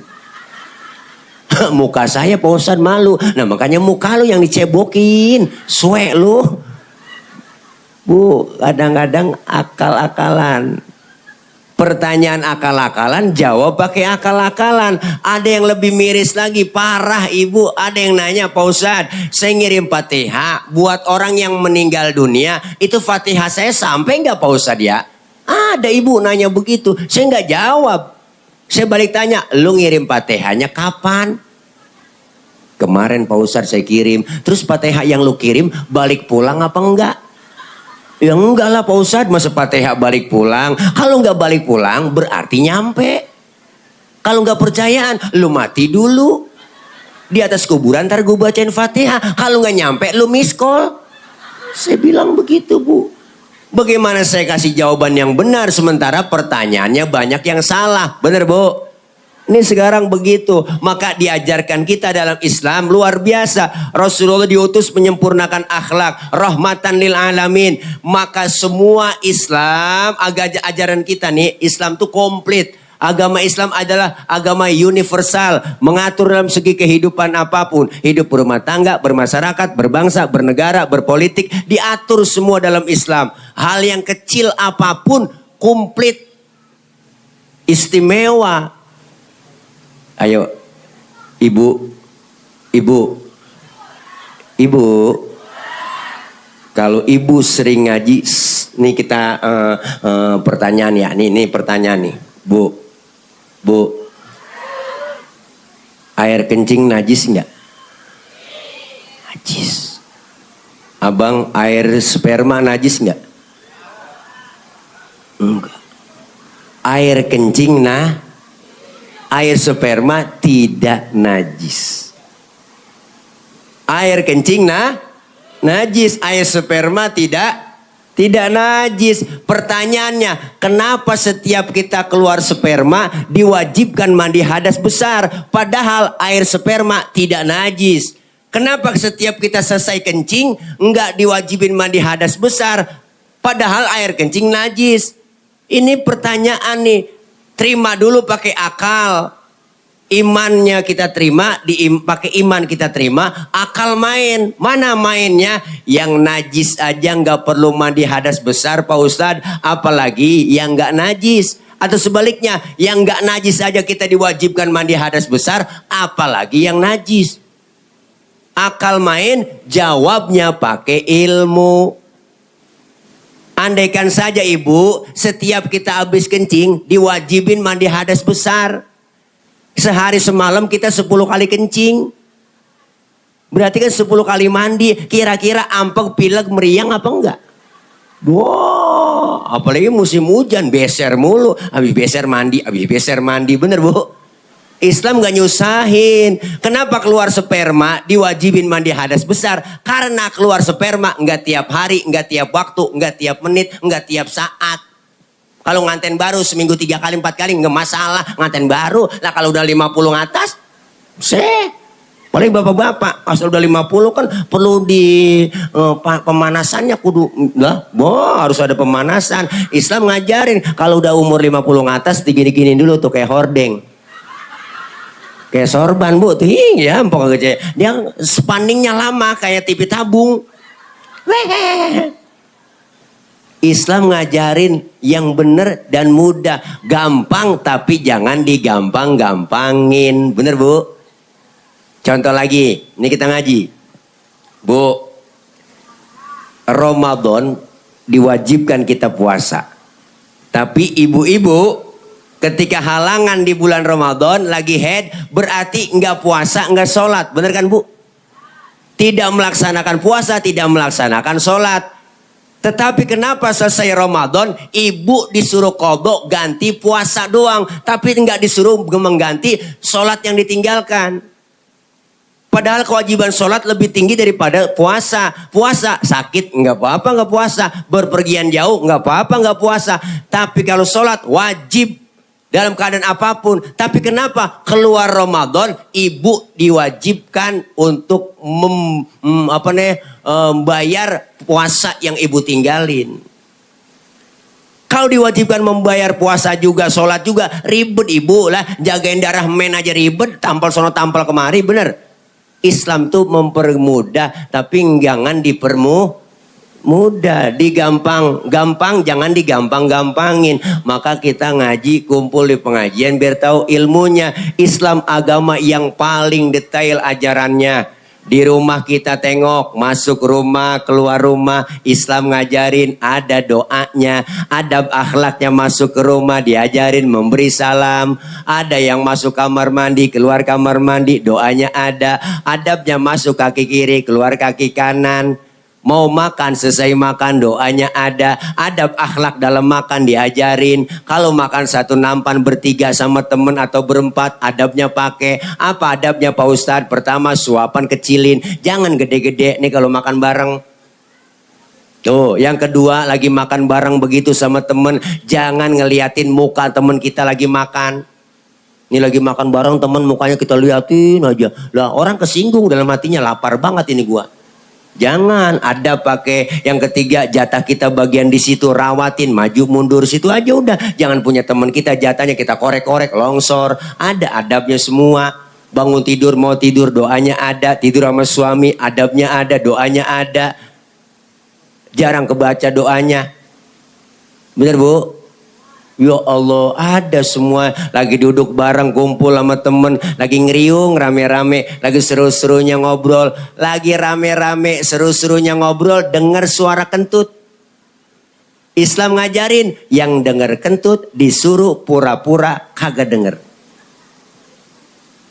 Muka saya Pak Ustadz malu. Nah makanya muka lu yang dicebokin. Suek lu. Bu, kadang-kadang akal-akalan. Pertanyaan akal-akalan, jawab pakai akal-akalan. Ada yang lebih miris lagi, parah ibu. Ada yang nanya, Pak Ustadz, saya ngirim Fatihah buat orang yang meninggal dunia. Itu Fatihah saya sampai nggak Pak Ustadz ya? Ada ibu nanya begitu. Saya nggak jawab. Saya balik tanya, lu ngirim Fatihahnya kapan? Kemarin Pak Ustadz saya kirim. Terus Fatihah yang lu kirim balik pulang apa enggak? Ya enggak lah Pak Ustadz, masa Fatihah balik pulang? Kalau enggak balik pulang berarti nyampe. Kalau enggak percayaan, lu mati dulu. Di atas kuburan ntar gue bacain Fatihah. Kalau enggak nyampe, lu miss call. Saya bilang begitu bu. Bagaimana saya kasih jawaban yang benar sementara pertanyaannya banyak yang salah. Benar bu? Ini sekarang begitu. Maka diajarkan kita dalam Islam luar biasa. Rasulullah diutus menyempurnakan akhlak. Rahmatan lil alamin. Maka semua Islam, ajaran kita nih, Islam tuh komplit. Agama Islam adalah agama universal. Mengatur dalam segi kehidupan apapun. Hidup berumah tangga, bermasyarakat, berbangsa, bernegara, berpolitik. Diatur semua dalam Islam. Hal yang kecil apapun komplit. Istimewa. Ayo, ibu, kalau ibu sering ngaji, nih kita pertanyaan ya, nih pertanyaan nih, bu, air kencing najis nggak? Najis. Abang, air sperma najis nggak? Enggak. Air kencing air sperma tidak najis. Air kencing najis, air sperma tidak najis. Pertanyaannya, kenapa setiap kita keluar sperma diwajibkan mandi hadas besar padahal air sperma tidak najis? Kenapa setiap kita selesai kencing enggak diwajibin mandi hadas besar padahal air kencing najis? Ini pertanyaan nih. Terima dulu pakai akal. Imannya kita terima, pakai iman kita terima, akal main. Mana mainnya? Yang najis aja nggak perlu mandi hadas besar Pak Ustadz, apalagi yang nggak najis. Atau sebaliknya, yang nggak najis aja kita diwajibkan mandi hadas besar, apalagi yang najis. Akal main, jawabnya pakai ilmu. Andaikan saja ibu, setiap kita habis kencing diwajibin mandi hadas besar. Sehari semalam kita 10 kali kencing. Berarti kan 10 kali mandi. Kira-kira ampek, pilek, meriang apa enggak? Wah, apalagi musim hujan beser mulu. Habis beser mandi, bener bu? Islam gak nyusahin. Kenapa keluar sperma diwajibin mandi hadas besar? Karena keluar sperma nggak tiap hari, nggak tiap waktu, nggak tiap menit, nggak tiap saat. Kalau nganten baru seminggu 3 kali 4 kali nggak masalah, nganten baru. Lah kalau udah 50 ngatas, paling bapak-bapak asal udah 50 kan perlu di pemanasannya kudu lah, harus ada pemanasan. Islam ngajarin kalau udah umur 50 ngatas digini-gini dulu tuh kayak hordeng. Kayak sorban bu tuh, ya pokoknya dia spanningnya lama kayak TV tabung. Islam ngajarin yang bener dan mudah, gampang tapi jangan digampang-gampangin, bener bu? Contoh lagi, ini kita ngaji, bu. Ramadan diwajibkan kita puasa, tapi ibu-ibu ketika halangan di bulan Ramadan lagi haid, berarti nggak puasa, nggak sholat, bener kan bu? Tidak melaksanakan puasa, tidak melaksanakan sholat. Tetapi kenapa selesai Ramadan ibu disuruh qadha ganti puasa doang, tapi nggak disuruh mengganti sholat yang ditinggalkan? Padahal kewajiban sholat lebih tinggi daripada puasa. Puasa sakit nggak apa-apa nggak puasa, berpergian jauh nggak apa-apa nggak puasa. Tapi kalau sholat wajib dalam keadaan apapun. Tapi kenapa keluar Ramadan ibu diwajibkan untuk membayar puasa yang ibu tinggalin? Kalau diwajibkan membayar puasa juga, sholat juga, ribet ibu lah. Jagain darah men aja ribet, tampal sono tampal kemari, bener. Islam tuh mempermudah, tapi jangan mudah, gampang, jangan digampang-gampangin. Maka kita ngaji, kumpul di pengajian biar tahu ilmunya. Islam agama yang paling detail ajarannya. Di rumah kita tengok, masuk rumah, keluar rumah, Islam ngajarin ada doanya, adab akhlaknya. Masuk ke rumah diajarin memberi salam. Ada yang masuk kamar mandi, keluar kamar mandi, doanya ada. Adabnya masuk kaki kiri, keluar kaki kanan. Mau makan, selesai makan doanya ada. Adab akhlak dalam makan diajarin. Kalau makan satu nampan bertiga sama temen atau berempat, adabnya pakai. Apa adabnya Pak Ustadz? Pertama suapan kecilin, jangan gede-gede nih kalau makan bareng. Tuh, yang kedua lagi makan bareng begitu sama temen, jangan ngeliatin muka temen kita lagi makan. Ini lagi makan bareng temen, mukanya kita liatin aja. Lah orang kesinggung dalam hatinya, lapar banget ini gua. Jangan. Ada pakai. Yang ketiga, jatah kita bagian di situ, rawatin, maju mundur situ aja udah. Jangan punya teman kita jatahnya kita korek-korek, longsor. Ada adabnya semua. Bangun tidur, mau tidur, doanya ada. Tidur sama suami, adabnya ada, doanya ada. Jarang kebaca doanya. Bener bu? Ya Allah, ada semua. Lagi duduk bareng, kumpul sama temen, lagi ngeriung rame-rame, lagi seru-serunya ngobrol, lagi rame-rame seru-serunya ngobrol, dengar suara kentut. Islam ngajarin yang dengar kentut disuruh pura-pura kagak denger.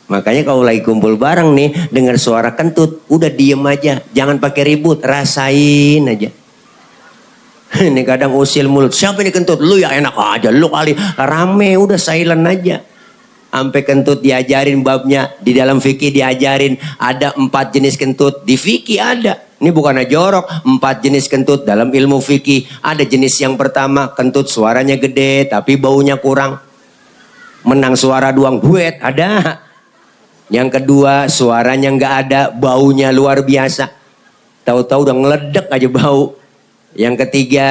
Makanya kalau lagi kumpul bareng nih, dengar suara kentut, udah diem aja, jangan pakai ribut, rasain aja. Ini kadang usil mulut, siapa ini kentut? Lu ya, enak aja, lu kali. Rame, udah silent aja. Sampai kentut diajarin babnya. Di dalam fikih diajarin ada 4 jenis kentut. Di fikih ada. Ini bukan jorok, 4 jenis kentut dalam ilmu fikih. Ada jenis yang pertama, kentut suaranya gede tapi baunya kurang. Menang suara doang, duet, ada. Yang kedua, suaranya nggak ada, baunya luar biasa. Tahu-tahu udah ngeledek aja bau. Yang ketiga,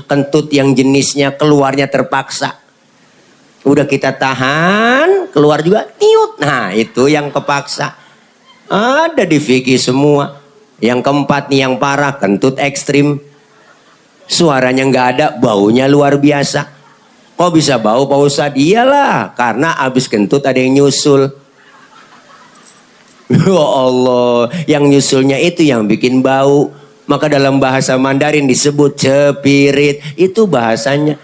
kentut yang jenisnya keluarnya terpaksa. Udah kita tahan, keluar juga tiut. Nah, itu yang kepaksa. Ada di fikih semua. Yang keempat nih yang parah, kentut ekstrim. Suaranya nggak ada, baunya luar biasa. Kok bisa bau Pak Ustadz? Iyalah, karena abis kentut ada yang nyusul. Ya Allah, yang nyusulnya itu yang bikin bau. Maka dalam bahasa Mandarin disebut cepirit. Itu bahasanya.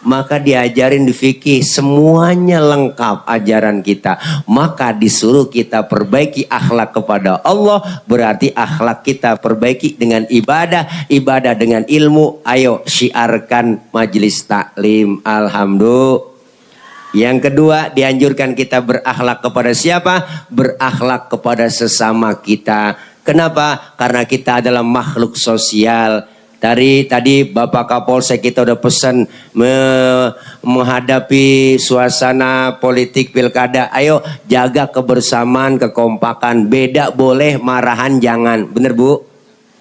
Maka diajarin di fikih. Semuanya lengkap ajaran kita. Maka disuruh kita perbaiki akhlak kepada Allah. Berarti akhlak kita perbaiki dengan ibadah. Ibadah dengan ilmu. Ayo syiarkan majelis taklim. Alhamdulillah. Yang kedua, dianjurkan kita berakhlak kepada siapa? Berakhlak kepada sesama kita. Kenapa? Karena kita adalah makhluk sosial. Tadi Bapak Kapolsek kita udah pesan menghadapi suasana politik pilkada. Ayo jaga kebersamaan, kekompakan. Beda boleh, marahan jangan. Bener Bu?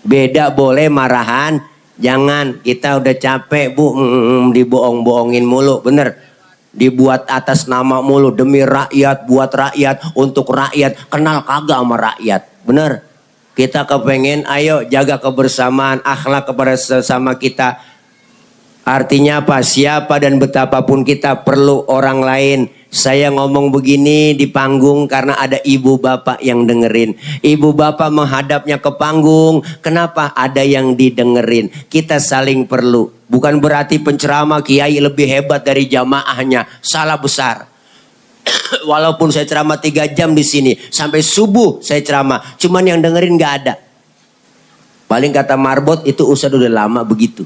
Beda boleh, marahan jangan. Kita udah capek Bu, dibohong-bohongin mulu. Bener? Dibuat atas nama mulu, demi rakyat, buat rakyat, untuk rakyat. Kenal kagak sama rakyat. Bener? Kita kepengen ayo jaga kebersamaan, akhlak kepada sesama kita. Artinya apa? Siapa dan betapapun kita perlu orang lain. Saya ngomong begini di panggung karena ada ibu bapak yang dengerin. Ibu bapak menghadapnya ke panggung. Kenapa? Ada yang didengerin. Kita saling perlu. Bukan berarti penceramah kiai lebih hebat dari jamaahnya. Salah besar. Walaupun saya ceramah 3 jam di sini, sampai subuh saya ceramah, cuman yang dengerin nggak ada. Paling kata Marbot itu Ustadz udah lama begitu.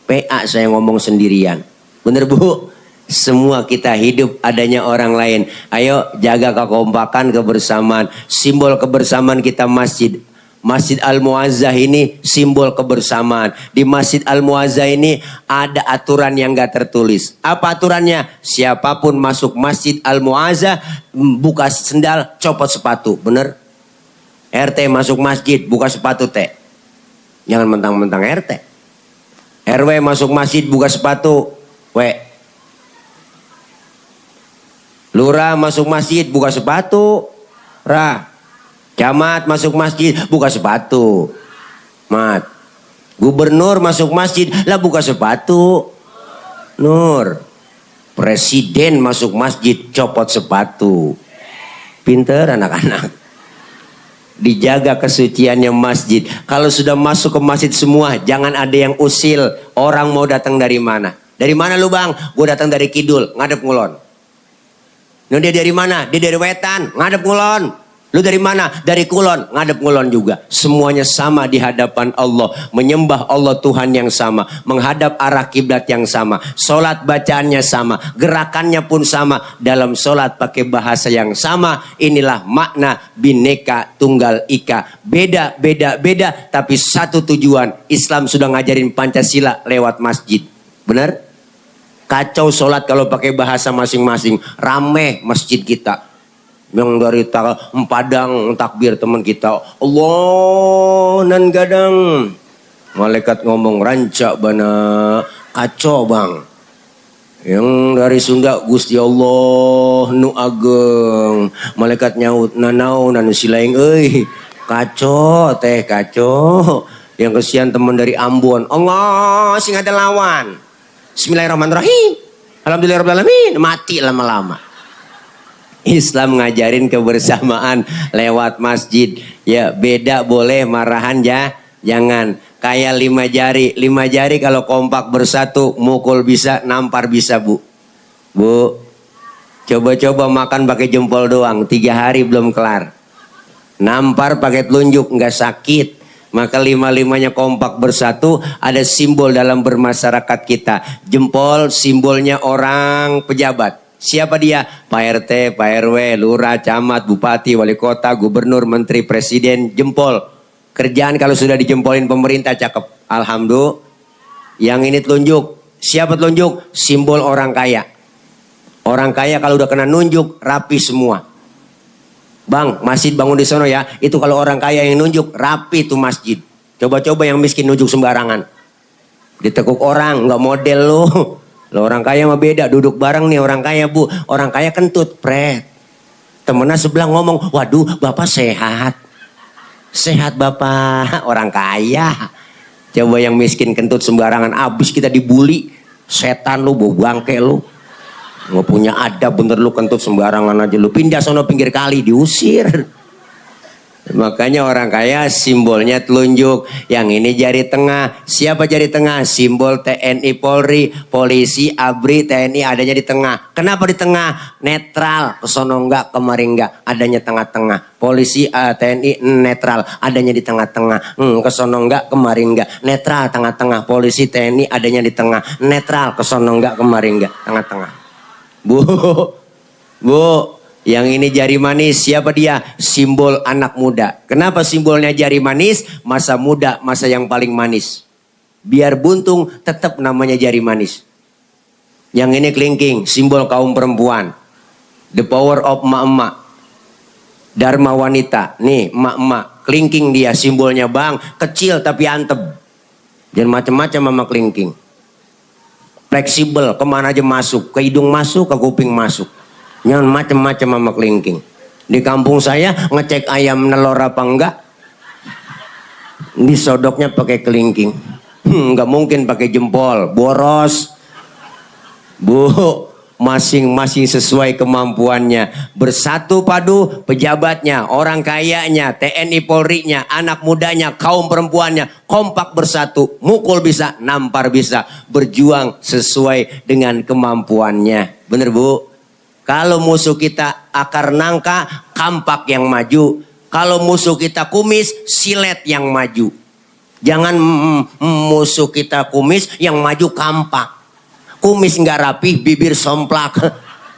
PA saya ngomong sendirian. Bener Bu? Semua kita hidup adanya orang lain. Ayo jaga kekompakan, kebersamaan. Simbol kebersamaan kita masjid. Masjid Al-Muazzah ini simbol kebersamaan. Di Masjid Al-Muazzah ini ada aturan yang gak tertulis. Apa aturannya? Siapapun masuk Masjid Al-Muazzah, buka sendal, copot sepatu. Bener? RT masuk masjid, buka sepatu teh. Jangan mentang-mentang RT. RW masuk masjid, buka sepatu. Lurah masuk masjid, buka sepatu. Camat masuk masjid, buka sepatu. Gubernur masuk masjid, lah buka sepatu. Nur. Presiden masuk masjid, copot sepatu. Pinter anak-anak. Dijaga kesuciannya masjid. Kalau sudah masuk ke masjid semua, jangan ada yang usil. Orang mau datang dari mana? Dari mana lu Bang? Gue datang dari Kidul, ngadep ngulon. Nah, dia dari mana? Dia dari Wetan, ngadep ngulon. Lu dari mana? Dari Kulon, ngadep ngulon juga. Semuanya sama di hadapan Allah. Menyembah Allah Tuhan yang sama. Menghadap arah kiblat yang sama. Solat bacaannya sama. Gerakannya pun sama. Dalam solat pakai bahasa yang sama. Inilah makna Bhinneka Tunggal Ika. Beda, tapi satu tujuan. Islam sudah ngajarin Pancasila lewat masjid. Benar? Kacau solat kalau pakai bahasa masing-masing. Rame masjid kita. Yang dari Padang takbir teman kita, Allah nan gadang. Malaikat ngomong rancak bana, kacau Bang. Yang dari Sunda Gusti Allah nu ageng. Malaikat nyaut nanau nanu silaing euy. Kacau teh kacau. Yang kesian teman dari Ambon, Allah sing ada lawan. Bismillahirrahmanirrahim. Alhamdulillahirrahmanirrahim. Mati lama-lama. Islam ngajarin kebersamaan lewat masjid. Ya beda boleh, marahan ya jangan. Kayak 5 jari. 5 jari kalau kompak bersatu, mukul bisa, nampar bisa Bu. Bu, coba-coba makan pakai jempol doang. 3 hari belum kelar. Nampar pakai telunjuk nggak sakit. Maka 5-5-nya kompak bersatu. Ada simbol dalam bermasyarakat kita. Jempol simbolnya orang pejabat. Siapa dia? Pak RT, Pak RW, Lurah, Camat, Bupati, Wali Kota, Gubernur, Menteri, Presiden, jempol. Kerjaan kalau sudah dijempolin pemerintah cakep. Alhamdulillah. Yang ini telunjuk. Siapa telunjuk? Simbol orang kaya. Orang kaya kalau udah kena nunjuk, rapi semua. Bang, masjid bangun di sono ya. Itu kalau orang kaya yang nunjuk, rapi tuh masjid. Coba-coba yang miskin nunjuk sembarangan. Ditekuk orang, nggak model lu. Loh, orang kaya mah beda, duduk bareng nih orang kaya Bu. Orang kaya kentut, pret. Temennya sebelah ngomong, waduh Bapak sehat. Sehat Bapak, orang kaya. Coba yang miskin kentut sembarangan, abis kita dibully. Setan lu, bau bangke lu. Nggak punya adab bener lu, kentut sembarangan aja lu. Pindah sono pinggir kali, diusir. Makanya orang kaya simbolnya telunjuk. Yang ini jari tengah. Siapa jari tengah? Simbol TNI Polri, polisi, ABRI, TNI adanya di tengah. Kenapa di tengah? Netral. Kesono enggak, kemari enggak. Adanya tengah-tengah. Polisi, TNI netral. Adanya di tengah-tengah. Kesono enggak, kemari enggak. Netral, tengah-tengah. Polisi, TNI adanya di tengah. Netral, kesono enggak, kemari enggak. Tengah-tengah. Bu, Bu, yang ini jari manis, siapa dia? Simbol anak muda. Kenapa simbolnya jari manis? Masa muda, masa yang paling manis. Biar buntung, tetap namanya jari manis. Yang ini kelingking, simbol kaum perempuan. The power of emak-emak. Dharma wanita. Nih, emak-emak. Kelingking dia, simbolnya bang. Kecil tapi antep. Jangan macam-macam sama kelingking. Fleksibel, kemana aja masuk. Ke hidung masuk, ke kuping masuk. Jangan macam-macam sama kelingking. Di kampung saya ngecek ayam nelor apa enggak, disodoknya pakai kelingking. Nggak mungkin pakai jempol, boros. Bu, masing-masing sesuai kemampuannya. Bersatu padu pejabatnya, orang kayanya, TNI Polri-nya, anak mudanya, kaum perempuannya. Kompak bersatu, mukul bisa, nampar bisa. Berjuang sesuai dengan kemampuannya. Bener Bu? Kalau musuh kita akar nangka, kampak yang maju. Kalau musuh kita kumis, silet yang maju. Jangan musuh kita kumis, yang maju kampak. Kumis nggak rapih, bibir somplak.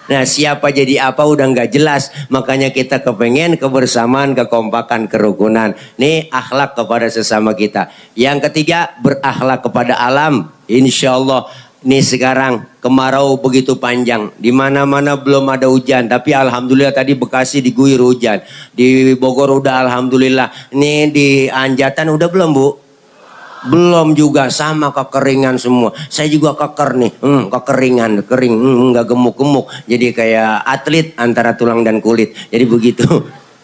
Nah, siapa jadi apa udah nggak jelas. Makanya kita kepengen kebersamaan, kekompakan, kerukunan. Nih akhlak kepada sesama kita. Yang ketiga, berakhlak kepada alam. Insya Allah. Nih sekarang kemarau begitu panjang, di mana-mana belum ada hujan, tapi alhamdulillah tadi Bekasi diguyur hujan, di Bogor udah alhamdulillah. Nih di Anjatan udah belum Bu? Belum juga, sama kekeringan semua. Saya juga keker nih, kekeringan, kering, nggak gemuk-gemuk, jadi kayak atlet antara tulang dan kulit. Jadi begitu.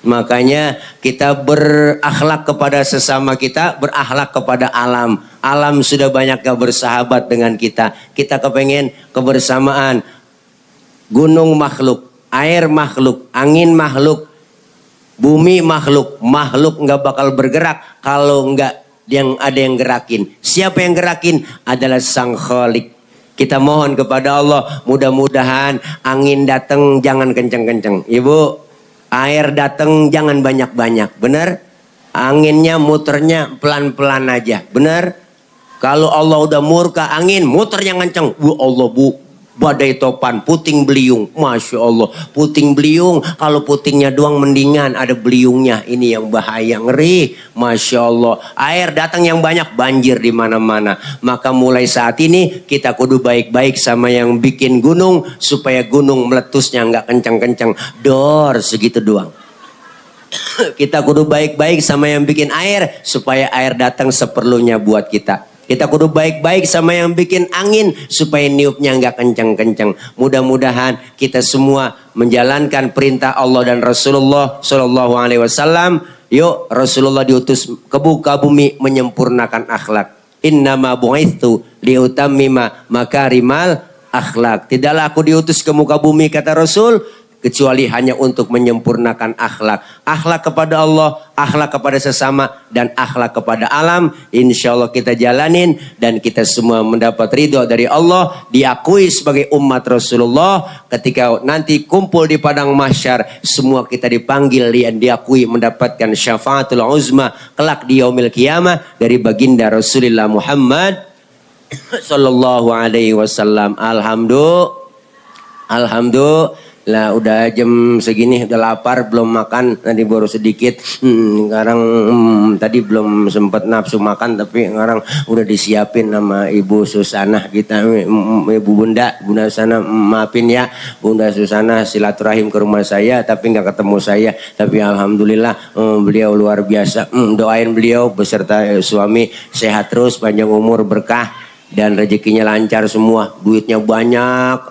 Makanya kita berakhlak kepada sesama kita, berakhlak kepada alam. Alam sudah banyak gak bersahabat dengan kita. Kita kepengen kebersamaan. Gunung makhluk, air makhluk, angin makhluk, bumi makhluk. Makhluk gak bakal bergerak kalau gak yang ada yang gerakin. Siapa yang gerakin? Adalah Sang Khalik. Kita mohon kepada Allah, mudah-mudahan angin datang jangan kenceng-kenceng. Ibu, air datang jangan banyak-banyak, benar? Anginnya muternya pelan-pelan aja, benar? Kalau Allah udah murka angin, muternya kenceng. Allah Bu, badai topan, puting beliung. Masya Allah, puting beliung. Kalau putingnya doang mendingan, ada beliungnya. Ini yang bahaya, ngeri. Masya Allah, air datang yang banyak, banjir di mana-mana. Maka mulai saat ini kita kudu baik-baik sama yang bikin gunung, supaya gunung meletusnya nggak kencang-kencang. Dor segitu doang. Kita kudu baik-baik sama yang bikin air, supaya air datang seperlunya buat kita. Kita kudu baik-baik sama yang bikin angin, supaya niupnya nggak kencang-kencang. Mudah-mudahan kita semua menjalankan perintah Allah dan Rasulullah Shallallahu Alaihi Wasallam. Yuk, Rasulullah diutus ke muka bumi menyempurnakan akhlak. Innama bu'itsu liutammima makarimal akhlak. Tidaklah aku diutus ke muka bumi, kata Rasul, kecuali hanya untuk menyempurnakan akhlak. Akhlak kepada Allah, akhlak kepada sesama, dan akhlak kepada alam. Insya Allah kita jalanin, dan kita semua mendapat ridho dari Allah, diakui sebagai umat Rasulullah. Ketika nanti kumpul di padang mahsyar, semua kita dipanggil dan diakui mendapatkan syafaatul uzma kelak di yaumil qiyamah dari baginda Rasulullah Muhammad sallallahu alaihi wasallam. Alhamdulillah. Lah udah jam segini, udah lapar, belum makan, tadi baru sedikit. Sekarang tadi belum sempat nafsu makan, tapi sekarang udah disiapin sama Ibu Susana kita. Ibu Bunda Susana, maafin ya Bunda Susana silaturahim ke rumah saya, tapi nggak ketemu saya. Tapi alhamdulillah beliau luar biasa. Doain beliau beserta suami sehat terus, panjang umur, berkah, dan rezekinya lancar semua, duitnya banyak,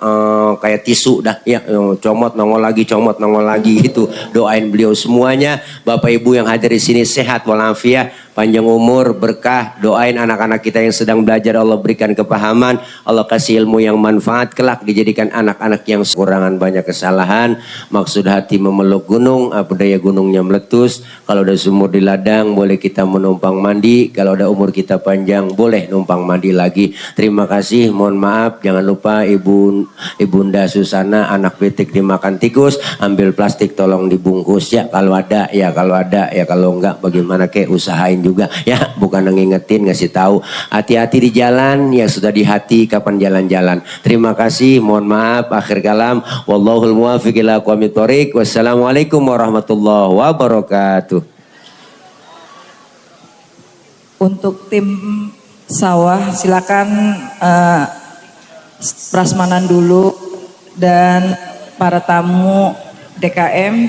kayak tisu dah ya, comot nongol lagi, comot nongol lagi gitu. Doain beliau semuanya, Bapak Ibu yang hadir di sini sehat walafiat, panjang umur, berkah. Doain anak-anak kita yang sedang belajar, Allah berikan kepahaman, Allah kasih ilmu yang manfaat, kelak dijadikan anak-anak yang kekurangan banyak kesalahan. Maksud hati memeluk gunung, apa daya gunungnya meletus. Kalau ada sumur di ladang, boleh kita menumpang mandi. Kalau ada umur kita panjang, boleh numpang mandi lagi. Terima kasih, mohon maaf. Jangan lupa Ibunda Susana, anak pitik dimakan tikus, ambil plastik tolong dibungkus ya. Kalau ada ya, kalau ada ya, kalau enggak bagaimana kek usahain. juga ya, bukan ngingetin, ngasih tahu. Hati-hati di jalan, yang sudah di hati kapan jalan-jalan. Terima kasih, mohon maaf, akhir kalam. Wallahul muwaffiq ila aqwamit thoriq. Wassalamualaikum warahmatullahi wabarakatuh. Untuk tim sawah silakan prasmanan dulu, dan para tamu DKM